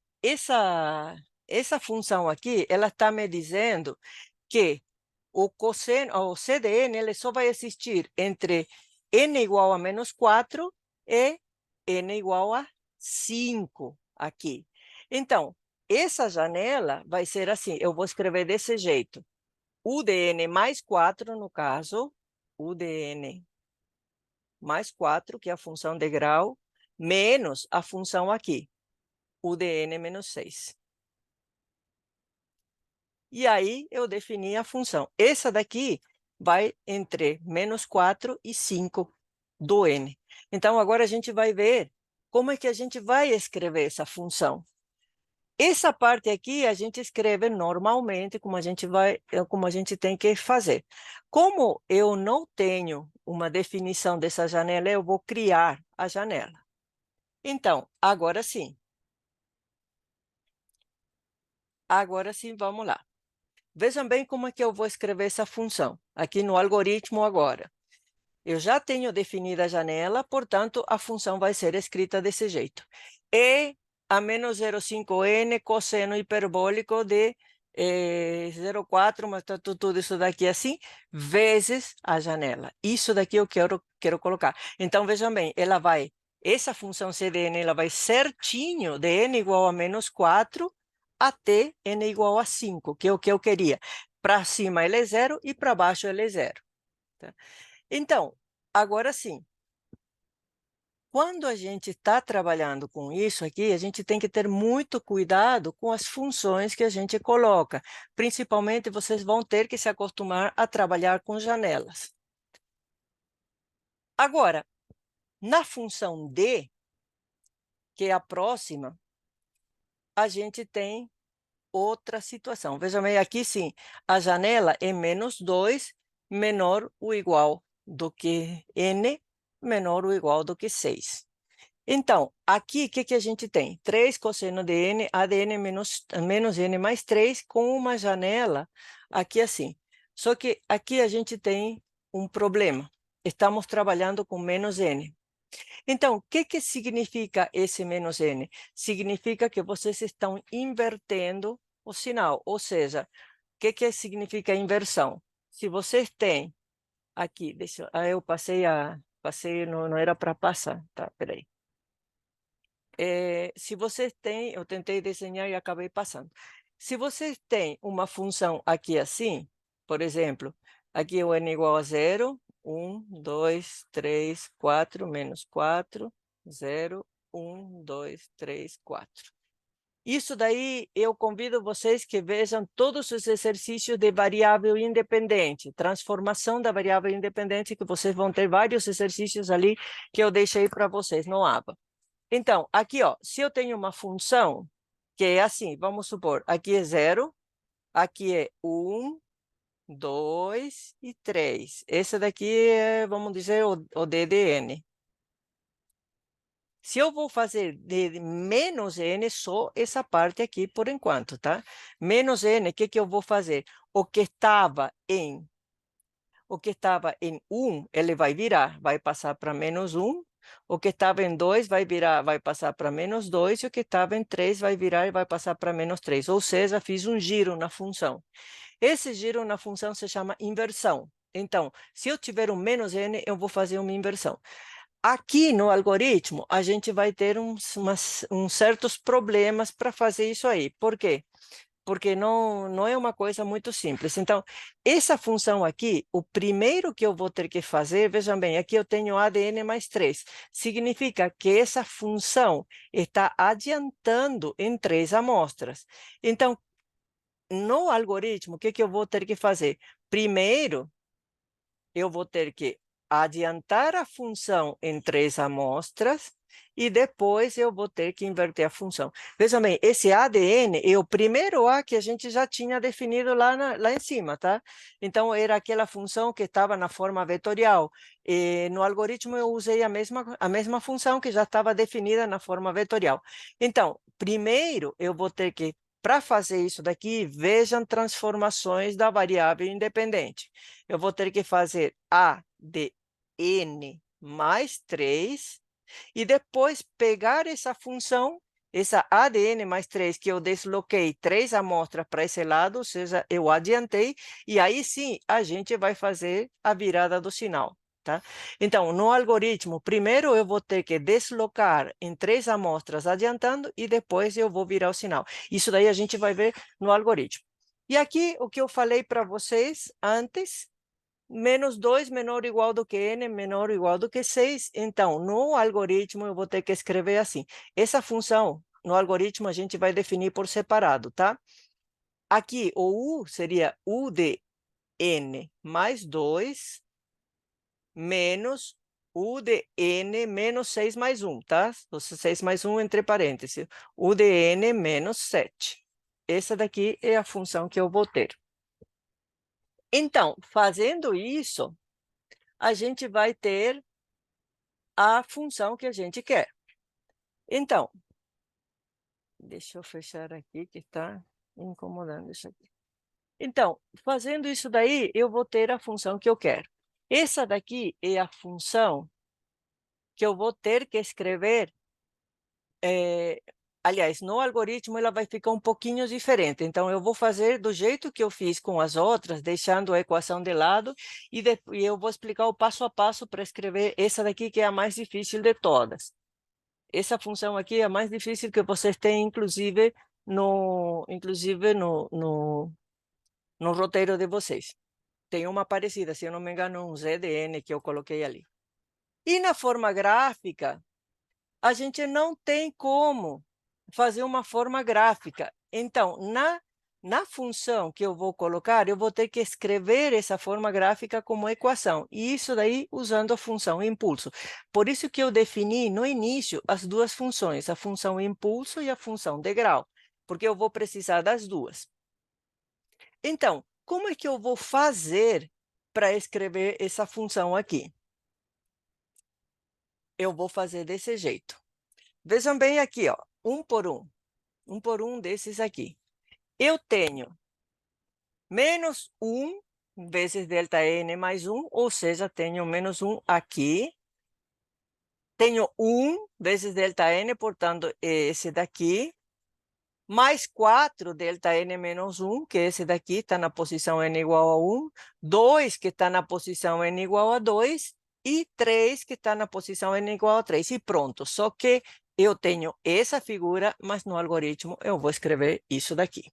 [SPEAKER 1] função aqui, ela está me dizendo que o CDN ele só vai existir entre n igual a menos 4 e n igual a 5 aqui. Então, essa janela vai ser assim, eu vou escrever desse jeito. U de n mais 4, no caso, U de n mais 4, que é a função de grau, menos a função aqui, U de n menos 6. E aí, eu defini a função. Essa daqui vai entre menos 4 e 5 do n. Então, agora a gente vai ver como é que a gente vai escrever essa função. Essa parte aqui a gente escreve normalmente, como a gente tem que fazer. Como eu não tenho uma definição dessa janela, eu vou criar a janela. Então, agora sim. Agora sim, vamos lá. Vejam bem como é que eu vou escrever essa função, aqui no algoritmo agora. Eu já tenho definida a janela, portanto, a função vai ser escrita desse jeito. E a menos 0,5n cosseno hiperbólico de 0,4, mas tudo isso daqui assim, vezes a janela. Isso daqui eu quero colocar. Então, vejam bem, essa função CDN, ela vai certinho de n igual a menos 4 até n igual a 5, que é o que eu queria. Para cima ele é 0 e para baixo ele é 0. Tá? Então, agora sim, quando a gente está trabalhando com isso aqui, a gente tem que ter muito cuidado com as funções que a gente coloca. Principalmente, vocês vão ter que se acostumar a trabalhar com janelas. Agora, na função D, que é a próxima, a gente tem outra situação. Veja bem, aqui sim, a janela é menos 2 menor ou igual do que n, menor ou igual do que 6. Então, aqui, o que a gente tem? 3 cosseno de n, a de n menos n mais 3, com uma janela aqui assim. Só que aqui a gente tem um problema. Estamos trabalhando com menos n. Então, o que significa esse menos n? Significa que vocês estão invertendo o sinal. Ou seja, o que significa inversão? Se vocês têm aqui, eu passei, não era para passar, tá? Peraí. Se você tem, eu tentei desenhar e acabei passando. Se você tem uma função aqui assim, por exemplo, aqui o n igual a 0, 1, 2, 3, 4, menos 4, 0, 1, 2, 3, 4. Isso daí, eu convido vocês que vejam todos os exercícios de variável independente, transformação da variável independente, que vocês vão ter vários exercícios ali que eu deixei para vocês no aba. Então, aqui, ó, se eu tenho uma função que é assim, vamos supor, aqui é 0, aqui é 1, 2 e 3. Esse daqui é, vamos dizer, o d de n. Se eu vou fazer de menos n, só essa parte aqui por enquanto, tá? Menos n, o que eu vou fazer? O que estava em 1, ele vai virar, vai passar para menos 1. O que estava em 2 vai passar para menos 2, e o que estava em 3 vai virar e vai passar para menos 3. Ou seja, fiz um giro na função. Esse giro na função se chama inversão. Então, se eu tiver um menos n, eu vou fazer uma inversão. Aqui no algoritmo, a gente vai ter uns certos problemas para fazer isso aí. Por quê? Porque não é uma coisa muito simples. Então, essa função aqui, o primeiro que eu vou ter que fazer, vejam bem, aqui eu tenho ADN mais 3. Significa que essa função está adiantando em 3 amostras. Então, no algoritmo, o que eu vou ter que fazer? Primeiro, eu vou ter que adiantar a função em 3 amostras e depois eu vou ter que inverter a função. Veja bem, esse ADN é o primeiro A que a gente já tinha definido lá em cima, tá? Então, era aquela função que estava na forma vetorial. E no algoritmo, eu usei a mesma função que já estava definida na forma vetorial. Então, primeiro, eu vou ter que, para fazer isso daqui, vejam transformações da variável independente. Eu vou ter que fazer A de n mais 3, e depois pegar essa função, essa A de n mais 3, que eu desloquei 3 amostras para esse lado, ou seja, eu adiantei, e aí sim a gente vai fazer a virada do sinal. Tá? Então, no algoritmo, primeiro eu vou ter que deslocar em 3 amostras adiantando, e depois eu vou virar o sinal. Isso daí a gente vai ver no algoritmo. E aqui, o que eu falei para vocês antes, menos 2 menor ou igual do que n, menor ou igual do que 6. Então, no algoritmo, eu vou ter que escrever assim. Essa função, no algoritmo, a gente vai definir por separado, tá? Aqui, o u seria u de n mais 2 menos u de n menos 6 mais 1, tá? 6 mais 1 entre parênteses. U de n menos 7. Essa daqui é a função que eu vou ter. Então, fazendo isso, a gente vai ter a função que a gente quer. Então, deixa eu fechar aqui que está incomodando isso aqui. Então, fazendo isso daí, eu vou ter a função que eu quero. Essa daqui é a função que eu vou ter que escrever Aliás, no algoritmo ela vai ficar um pouquinho diferente. Então, eu vou fazer do jeito que eu fiz com as outras, deixando a equação de lado, e eu vou explicar o passo a passo para escrever essa daqui, que é a mais difícil de todas. Essa função aqui é a mais difícil que vocês têm, inclusive no roteiro de vocês. Tem uma parecida, se eu não me engano, um ZDN que eu coloquei ali. E na forma gráfica, a gente não tem como fazer uma forma gráfica. Então, na função que eu vou colocar, eu vou ter que escrever essa forma gráfica como equação. E isso daí usando a função impulso. Por isso que eu defini no início as duas funções, a função impulso e a função degrau, porque eu vou precisar das duas. Então, como é que eu vou fazer para escrever essa função aqui? Eu vou fazer desse jeito. Vejam bem aqui, ó, um por um desses aqui. Eu tenho menos 1 vezes delta n mais 1, ou seja, tenho menos 1 aqui. Tenho 1 vezes delta n, portanto, esse daqui. Mais 4 delta n menos 1, que esse daqui está na posição n igual a 1. 2, que está na posição n igual a 2. E 3, que está na posição n igual a 3. E pronto, só que eu tenho essa figura, mas no algoritmo eu vou escrever isso daqui.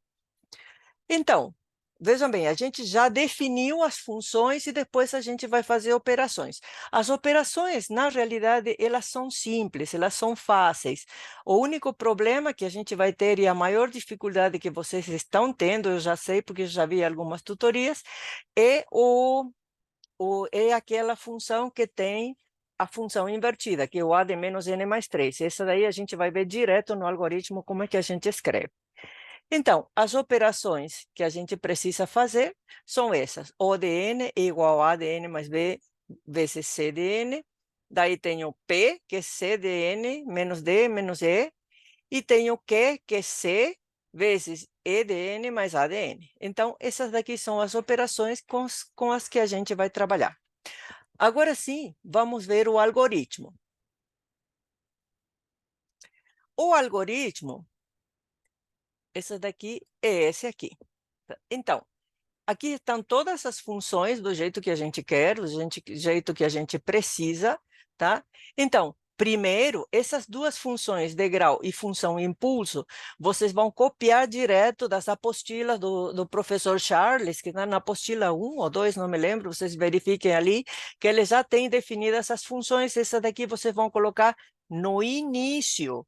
[SPEAKER 1] Então, vejam bem, a gente já definiu as funções e depois a gente vai fazer operações. As operações, na realidade, elas são simples, elas são fáceis. O único problema que a gente vai ter, e a maior dificuldade que vocês estão tendo, eu já sei porque já vi algumas tutorias, é, é aquela função que tem a função invertida, que é o a de menos n mais 3. Essa daí a gente vai ver direto no algoritmo como é que a gente escreve. Então, as operações que a gente precisa fazer são essas. O de n é igual a de n mais b vezes c de n. Daí tenho P, que é c de n, menos d, menos e. E tenho Q, que é c vezes e de n mais a de n. Então, essas daqui são as operações com as que a gente vai trabalhar. Agora sim, vamos ver o algoritmo. O algoritmo, esse daqui é esse aqui. Então, aqui estão todas as funções do jeito que a gente quer, do jeito que a gente precisa, tá? Então, primeiro, essas duas funções, degrau e função impulso, vocês vão copiar direto das apostilas do professor Charles, que está na apostila 1 ou 2, não me lembro, vocês verifiquem ali, que ele já tem definidas essas funções, essa daqui vocês vão colocar no início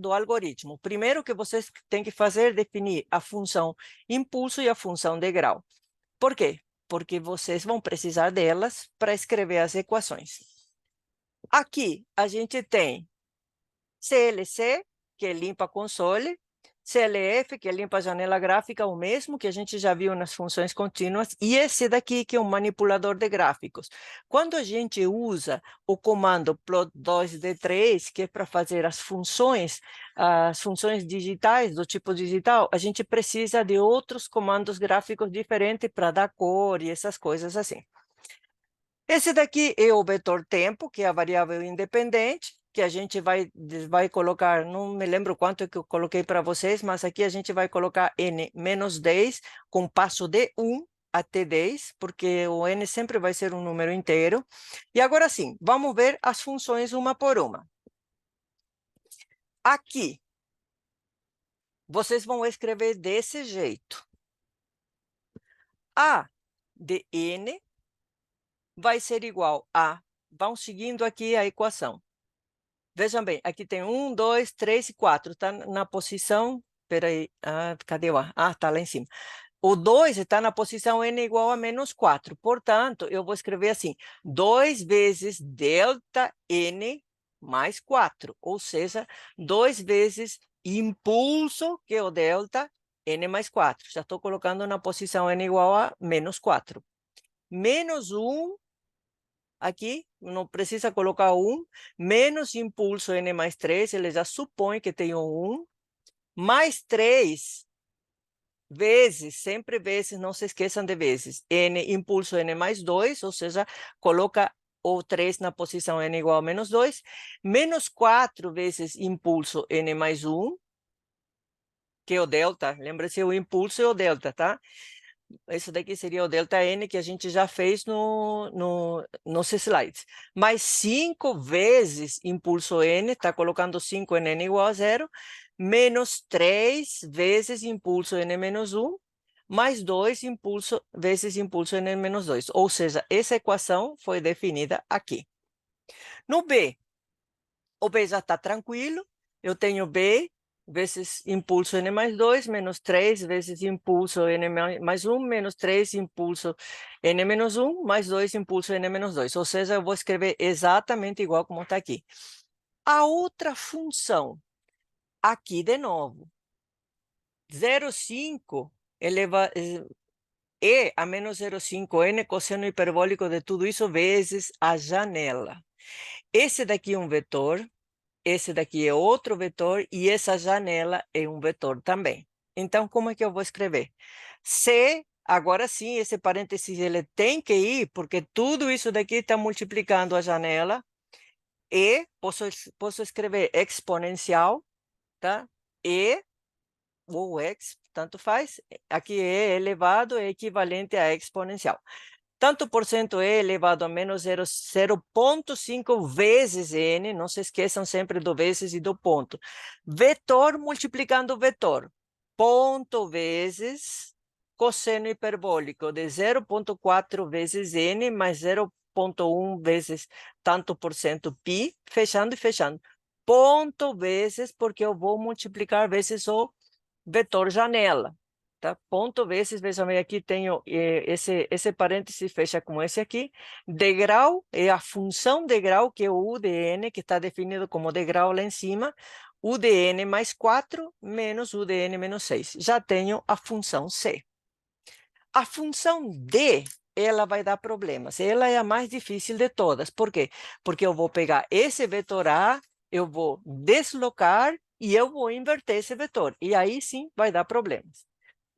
[SPEAKER 1] do algoritmo. Primeiro que vocês têm que fazer é definir a função impulso e a função degrau. Por quê? Porque vocês vão precisar delas para escrever as equações. Aqui a gente tem CLC, que é limpa console, CLF, que é limpa a janela gráfica, o mesmo que a gente já viu nas funções contínuas, e esse daqui, que é um manipulador de gráficos. Quando a gente usa o comando plot2d3, que é para fazer as funções digitais, do tipo digital, a gente precisa de outros comandos gráficos diferentes para dar cor e essas coisas assim. Esse daqui é o vetor tempo, que é a variável independente, que a gente vai colocar, não me lembro quanto que eu coloquei para vocês, mas aqui a gente vai colocar n menos 10, com passo de 1 até 10, porque o n sempre vai ser um número inteiro. E agora sim, vamos ver as funções uma por uma. Aqui, vocês vão escrever desse jeito. A de n vai ser igual a... Vão seguindo aqui a equação. Vejam bem, aqui tem 1, 2, 3 e 4. Está na posição... Peraí, cadê o A? Ah, está lá em cima. O 2 está na posição n igual a menos 4. Portanto, eu vou escrever assim, 2 vezes delta n mais 4. Ou seja, 2 vezes impulso, que é o delta, n mais 4. Já estou colocando na posição n igual a menos 4. Menos 1... Aqui, não precisa colocar 1, menos impulso n mais 3, ele já supõe que tem um 1, mais 3 vezes, sempre vezes, não se esqueçam de vezes, n impulso n mais 2, ou seja, coloca ou 3 na posição n igual a menos 2, menos 4 vezes impulso n mais 1, que é o delta. Lembra-se, o impulso é o delta, tá? Isso daqui seria o delta N, que a gente já fez nos slides. Mais 5 vezes impulso N, está colocando 5 em N igual a 0, menos 3 vezes impulso N menos 1, mais 2 vezes impulso N menos 2. Ou seja, essa equação foi definida aqui. No B, o B já está tranquilo. Eu tenho B vezes impulso N mais 2, menos 3 vezes impulso N mais 1, menos 3 impulso N menos 1, mais 2 impulso N menos 2. Ou seja, eu vou escrever exatamente igual como está aqui. A outra função, aqui de novo, 0,5 e a menos 0,5 N cosseno hiperbólico de tudo isso vezes a janela. Esse daqui é um vetor. Esse daqui é outro vetor e essa janela é um vetor também. Então, como é que eu vou escrever? Se, agora sim, esse parênteses ele tem que ir, porque tudo isso daqui está multiplicando a janela, e posso escrever exponencial, tá? E, ou x, tanto faz, aqui é elevado é equivalente a exponencial. Tanto por cento E elevado a menos 0,5 vezes N, não se esqueçam sempre do vezes e do ponto. Vetor multiplicando vetor. Ponto vezes cosseno hiperbólico de 0,4 vezes N mais 0,1 vezes tanto por cento π, fechando e fechando. Ponto vezes, porque eu vou multiplicar vezes o vetor janela. Tá? Ponto vezes, veja bem, aqui tenho esse parêntese fecha com esse aqui. Degrau é a função degrau, que é o U de n, que está definido como degrau lá em cima. U de n mais 4 menos U de n menos 6. Já tenho a função C. A função D, ela vai dar problemas. Ela é a mais difícil de todas. Por quê? Porque eu vou pegar esse vetor A, eu vou deslocar e eu vou inverter esse vetor. E aí sim vai dar problemas.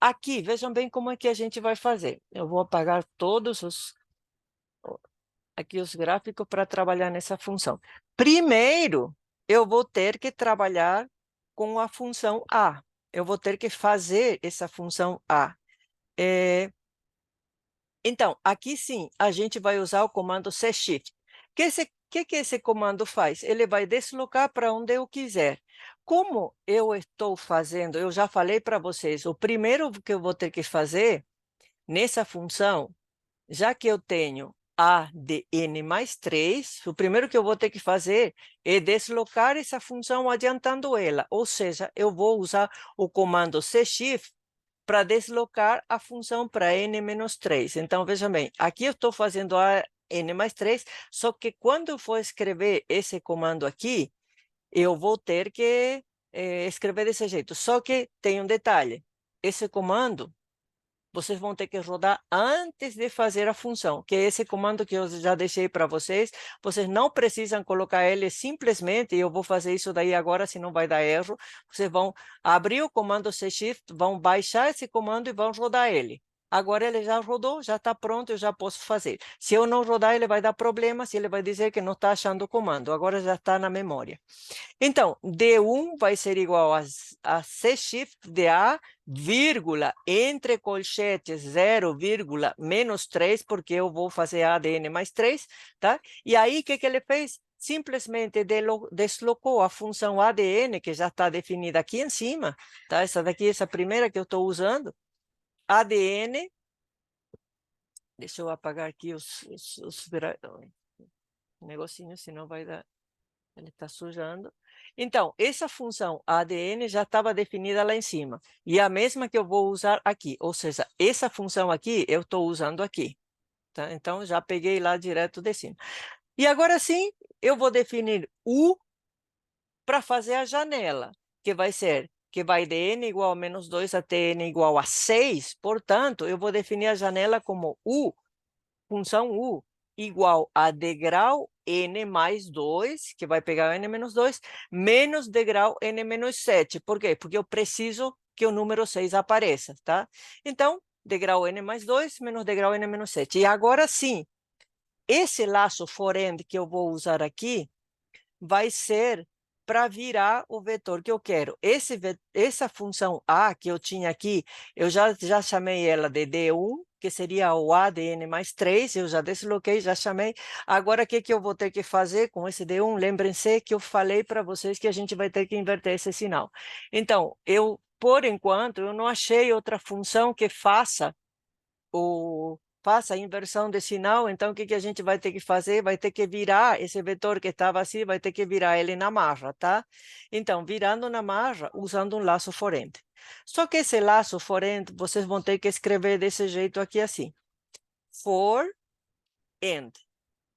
[SPEAKER 1] Aqui, vejam bem como é que a gente vai fazer. Eu vou apagar todos aqui os gráficos para trabalhar nessa função. Primeiro, eu vou ter que trabalhar com a função A. Eu vou ter que fazer essa função A. Então, aqui sim, a gente vai usar o comando C-Shift. Que esse comando faz? Ele vai deslocar para onde eu quiser. Como eu estou fazendo, eu já falei para vocês, o primeiro que eu vou ter que fazer nessa função, já que eu tenho A de n mais 3, o primeiro que eu vou ter que fazer é deslocar essa função adiantando ela. Ou seja, eu vou usar o comando C-Shift para deslocar a função para n menos 3. Então, veja bem, aqui eu estou fazendo a n mais 3, só que quando eu for escrever esse comando aqui, eu vou ter que escrever desse jeito. Só que tem um detalhe, esse comando vocês vão ter que rodar antes de fazer a função, que é esse comando que eu já deixei para vocês. Vocês não precisam colocar ele simplesmente, e eu vou fazer isso daí agora, senão vai dar erro. Vocês vão abrir o comando C-Shift, vão baixar esse comando e vão rodar ele. Agora ele já rodou, já está pronto, eu já posso fazer. Se eu não rodar, ele vai dar problema, se ele vai dizer que não está achando o comando. Agora já está na memória. Então, D1 vai ser igual a C-Shift de A, vírgula, entre colchetes 0, vírgula, menos 3, porque eu vou fazer A de N mais 3, tá? E aí, o que ele fez? Simplesmente deslocou a função A de N, que já está definida aqui em cima, tá? Essa daqui, essa primeira que eu estou usando, A de N, deixa eu apagar aqui os negocinhos, senão vai dar... Ele está sujando. Então, essa função ADN já estava definida lá em cima. E a mesma que eu vou usar aqui. Ou seja, essa função aqui eu estou usando aqui. Tá? Então, já peguei lá direto de cima. E agora sim, eu vou definir U para fazer a janela, que vai ser que vai de n igual a menos 2 até n igual a 6. Portanto, eu vou definir a janela como U, função U, igual a degrau n mais 2, que vai pegar o n menos 2, menos degrau n menos 7. Por quê? Porque eu preciso que o número 6 apareça, tá? Então, degrau n mais 2 menos degrau n menos 7. E agora sim, esse laço forend que eu vou usar aqui vai ser para virar o vetor que eu quero. Essa função A que eu tinha aqui, eu já chamei ela de D1, que seria o A de n mais 3, eu já desloquei, já chamei. Agora, o que eu vou ter que fazer com esse D1? Lembrem-se que eu falei para vocês que a gente vai ter que inverter esse sinal. Então, por enquanto, eu não achei outra função que faça a inversão de sinal. Então, o que a gente vai ter que fazer? Vai ter que virar esse vetor que estava assim, vai ter que virar ele na marra, tá? Então, virando na marra, usando um laço forend. Só que esse laço forend, vocês vão ter que escrever desse jeito aqui, assim. For, end.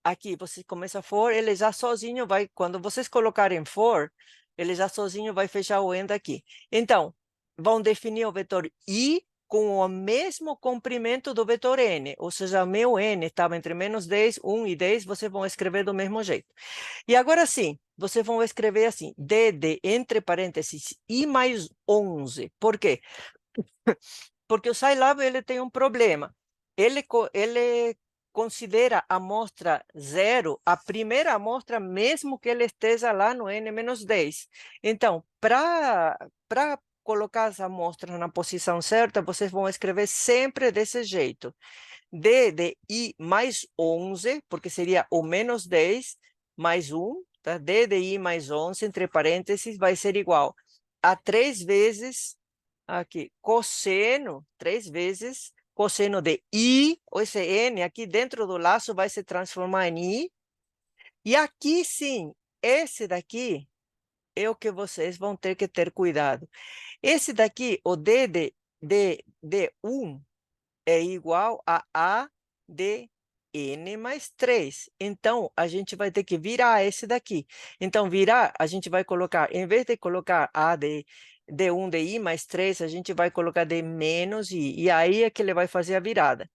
[SPEAKER 1] Aqui, você começa for, ele já sozinho vai, quando vocês colocarem for, ele já sozinho vai fechar o end aqui. Então, vão definir o vetor I com o mesmo comprimento do vetor n, ou seja, o meu n estava entre menos 10, 1 e 10, vocês vão escrever do mesmo jeito. E agora sim, vocês vão escrever assim, d de, entre parênteses, I mais 11. Por quê? Porque o Scilab ele tem um problema. Ele considera a amostra zero a primeira amostra, mesmo que ele esteja lá no n-10. Então, para colocar as amostras na posição certa, vocês vão escrever sempre desse jeito. D de I mais 11, porque seria o menos 10 mais 1, tá? D de I mais 11, entre parênteses, vai ser igual a 3 vezes aqui, cosseno, 3 vezes, cosseno de I, esse N aqui dentro do laço vai se transformar em I. E aqui sim, esse daqui é o que vocês vão ter que ter cuidado. Esse daqui, o D de 1, é igual a de N mais 3. Então, a gente vai ter que virar esse daqui. Então, virar, a gente vai colocar, em vez de colocar A de D1 de I mais 3, a gente vai colocar de menos I. E aí é que ele vai fazer a virada.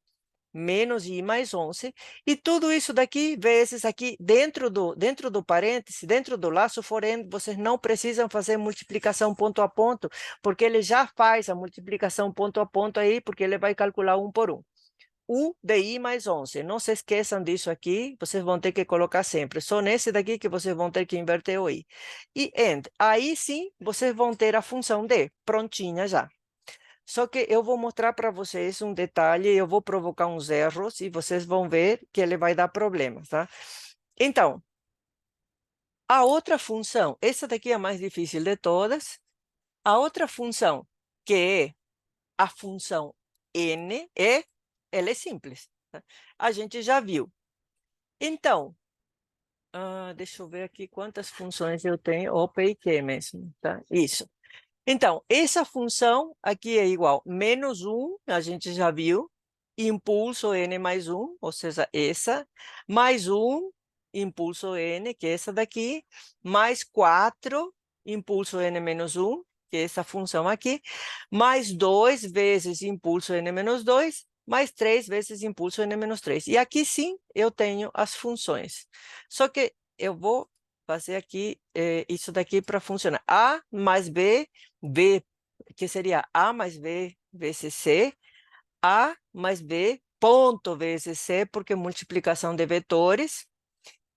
[SPEAKER 1] Menos I mais 11. E tudo isso daqui, vezes aqui, dentro do parêntese, dentro do laço forend, vocês não precisam fazer multiplicação ponto a ponto, porque ele já faz a multiplicação ponto a ponto aí, porque ele vai calcular 1 por 1. U de I mais 11. Não se esqueçam disso aqui, vocês vão ter que colocar sempre. Só nesse daqui que vocês vão ter que inverter o I. E end. Aí sim, vocês vão ter a função D, prontinha já. Só que eu vou mostrar para vocês um detalhe, eu vou provocar uns erros e vocês vão ver que ele vai dar problemas, tá? Então, a outra função, essa daqui é a mais difícil de todas. A outra função, que é a função n, ela é simples, tá? A gente já viu. Então, deixa eu ver aqui quantas funções eu tenho. Opa, e que mesmo, tá? Isso. Então, essa função aqui é igual menos 1, a gente já viu, impulso n mais 1, ou seja, essa, mais 1, impulso n, que é essa daqui, mais 4, impulso n menos 1, que é essa função aqui, mais 2 vezes impulso n menos 2, mais 3 vezes impulso n menos 3. E aqui sim eu tenho as funções. Só que eu vou fazer aqui isso daqui para funcionar. A mais B, que seria A mais B vezes C, A mais B ponto vezes C, porque multiplicação de vetores.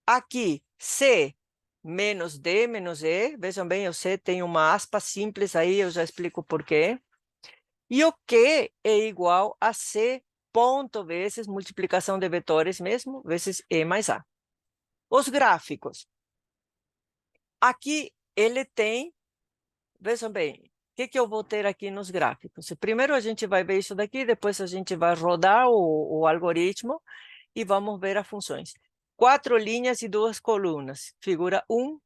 [SPEAKER 1] Aqui, C menos D menos E. Vejam bem, o C tem uma aspa simples aí, eu já explico por quê. E o Q é igual a C ponto vezes multiplicação de vetores mesmo, vezes E mais A. Os gráficos. Aqui ele tem, vejam bem, o que eu vou ter aqui nos gráficos? Primeiro a gente vai ver isso daqui, depois a gente vai rodar o algoritmo e vamos ver as funções. 4 linhas e 2 colunas, figura 1.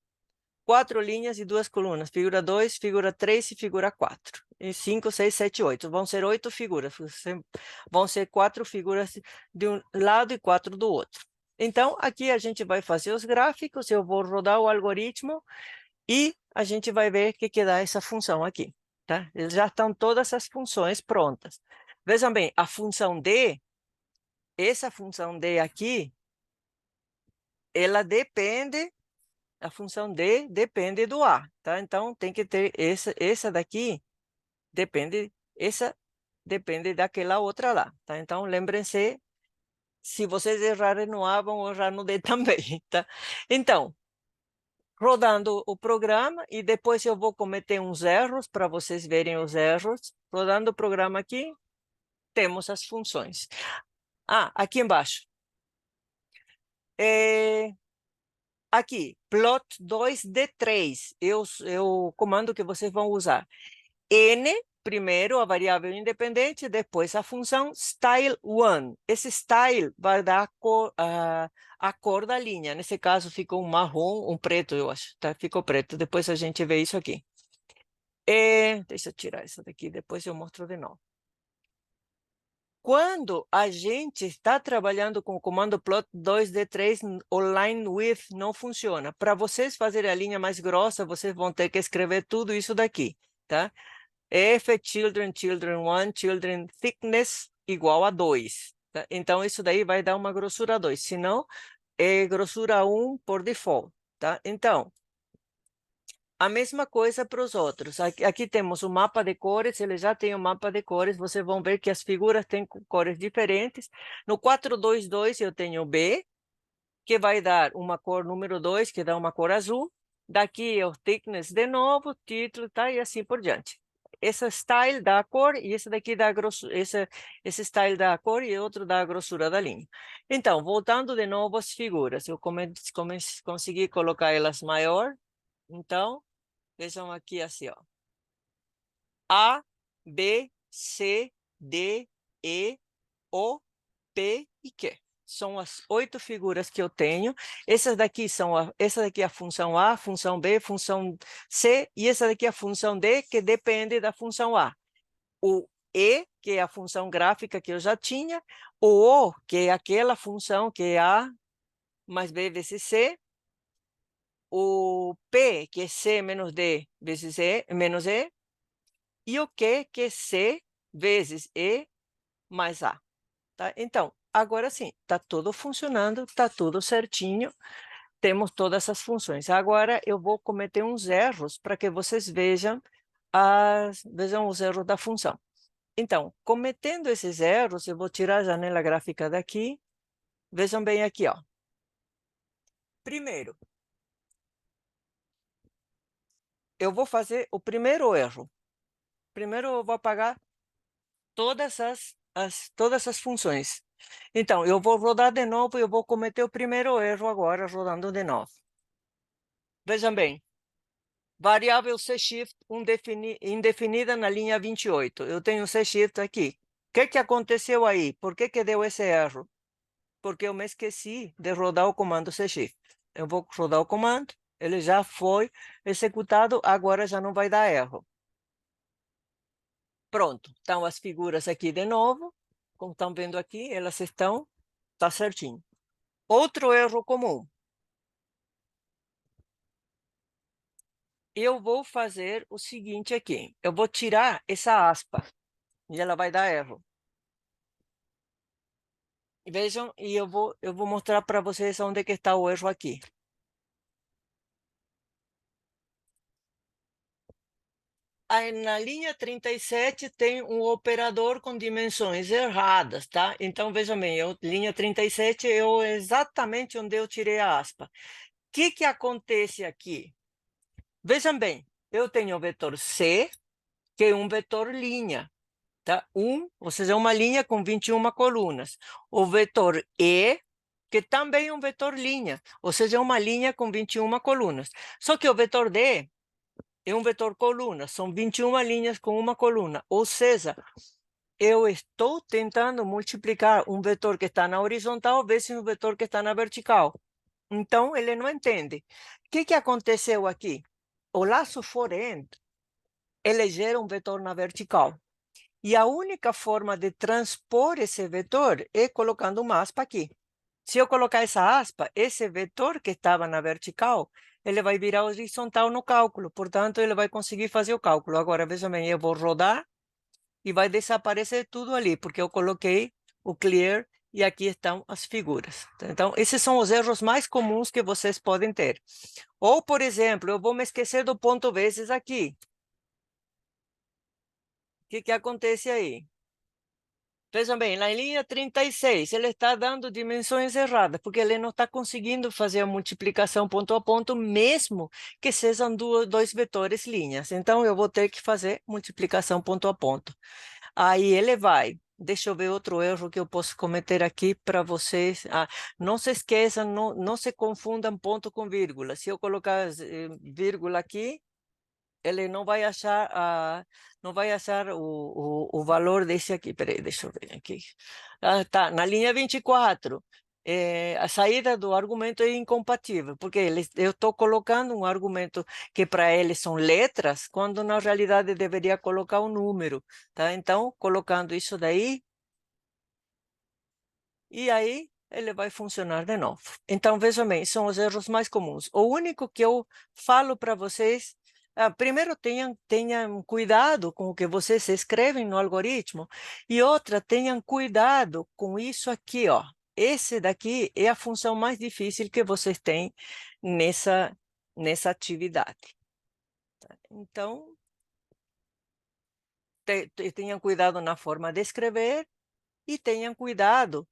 [SPEAKER 1] 4 linhas e 2 colunas, figura 2, figura 3 e figura 4. E 5, 6, 7, 8. Vão ser 8 figuras. Vão ser 4 figuras de um lado e 4 do outro. Então, aqui a gente vai fazer os gráficos, eu vou rodar o algoritmo e a gente vai ver o que dá essa função aqui, tá? Já estão todas as funções prontas. Vejam bem, a função D, essa função D aqui, ela depende, a função D depende do A, tá? Então, tem que ter essa daqui, essa depende daquela outra lá, tá? Então, lembrem-se Se vocês errarem no A, vão errar no D também, tá? Então, rodando o programa, e depois eu vou cometer uns erros, para vocês verem os erros. Rodando o programa aqui, temos as funções. Ah, aqui embaixo. Aqui, plot 2D3, o comando que vocês vão usar. N, primeiro a variável independente, depois a função style1. Esse style vai dar a cor da linha. Nesse caso, ficou um marrom, um preto, eu acho. Tá? Ficou preto. Depois a gente vê isso aqui. Deixa eu tirar isso daqui, depois eu mostro de novo. Quando a gente está trabalhando com o comando plot 2D3, o line width não funciona. Para vocês fazerem a linha mais grossa, vocês vão ter que escrever tudo isso daqui, tá? F children, children1, children thickness igual a 2. Tá? Então, isso daí vai dar uma grossura 2. Se não, é grossura 1 por default. Tá? Então, a mesma coisa para os outros. Aqui temos o mapa de cores, ele já tem o mapa de cores, vocês vão ver que as figuras têm cores diferentes. No 422 eu tenho B, que vai dar uma cor número 2, que dá uma cor azul. Daqui é o thickness de novo, título, tá? E assim por diante. Esse style dá a cor e esse daqui dá a grossura, esse style dá a cor e outro dá a grossura da linha. Então, voltando de novo às figuras, eu consegui colocar elas maior. Então, vejam aqui assim, ó. A, B, C, D, E, O, P e Q. São as 8 figuras que eu tenho. Essa daqui é a função A, função B, função C, e essa daqui é a função D, que depende da função A. O E, que é a função gráfica que eu já tinha, o O, que é aquela função que é A mais B vezes C, o P, que é C menos D vezes E, menos E, e o Q, que é C vezes E mais A. Tá? Então, agora sim, está tudo funcionando, está tudo certinho, temos todas essas funções. Agora eu vou cometer uns erros para que vocês vejam os erros da função. Então, cometendo esses erros, eu vou tirar a janela gráfica daqui. Vejam bem aqui, ó. Primeiro, eu vou fazer o primeiro erro. Primeiro eu vou apagar todas as funções. Então, eu vou rodar de novo e eu vou cometer o primeiro erro agora, rodando de novo. Vejam bem, variável cshift indefinida na linha 28. Eu tenho cshift aqui. O que aconteceu aí? Por que deu esse erro? Porque eu me esqueci de rodar o comando cshift. Eu vou rodar o comando, ele já foi executado, agora já não vai dar erro. Pronto, estão as figuras aqui de novo. Como estão vendo aqui, elas estão, tá certinho. Outro erro comum. Eu vou fazer o seguinte aqui. Eu vou tirar essa aspa e ela vai dar erro. Vejam, e eu vou mostrar para vocês onde que está o erro aqui. Aí, na linha 37 tem um operador com dimensões erradas, tá? Então, vejam bem, linha 37 é exatamente onde eu tirei a aspa. O que acontece aqui? Vejam bem, eu tenho o vetor C, que é um vetor linha. Tá? Ou seja, uma linha com 21 colunas. O vetor E, que também é um vetor linha, ou seja, uma linha com 21 colunas. Só que o vetor D é um vetor coluna, são 21 linhas com uma coluna. Ou seja, eu estou tentando multiplicar um vetor que está na horizontal vezes um vetor que está na vertical. Então, ele não entende. O que aconteceu aqui? O laço forend, ele gera um vetor na vertical. E a única forma de transpor esse vetor é colocando uma aspa aqui. Se eu colocar essa aspa, esse vetor que estava na vertical, ele vai virar horizontal no cálculo. Portanto, ele vai conseguir fazer o cálculo. Agora, veja bem, eu vou rodar e vai desaparecer tudo ali, porque eu coloquei o clear e aqui estão as figuras. Então, esses são os erros mais comuns que vocês podem ter. Ou, por exemplo, eu vou me esquecer do ponto vezes aqui. O que acontece aí? Vejam bem, na linha 36, ele está dando dimensões erradas, porque ele não está conseguindo fazer a multiplicação ponto a ponto, mesmo que sejam dois vetores linhas. Então, eu vou ter que fazer multiplicação ponto a ponto. Aí ele vai. Deixa eu ver outro erro que eu posso cometer aqui para vocês. Não se esqueçam, não se confundam ponto com vírgula. Se eu colocar vírgula aqui, ele não vai achar o valor desse aqui. Peraí, deixa eu ver aqui. Tá, na linha 24, a saída do argumento é incompatível, porque eu estou colocando um argumento que para eles são letras, quando na realidade deveria colocar um número, tá? Então, colocando isso daí, e aí ele vai funcionar de novo. Então, vejam bem, são os erros mais comuns. O único que eu falo para vocês, primeiro tenham cuidado com o que vocês escrevem no algoritmo, e outra, tenham cuidado com isso aqui, ó. Esse daqui é a função mais difícil que vocês têm nessa atividade. Então, tenham cuidado na forma de escrever, e tenham cuidado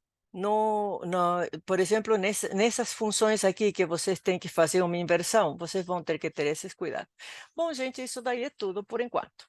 [SPEAKER 1] por exemplo, nessas funções aqui que vocês têm que fazer uma inversão, vocês vão ter que ter esses cuidados. Bom, gente, isso daí é tudo por enquanto.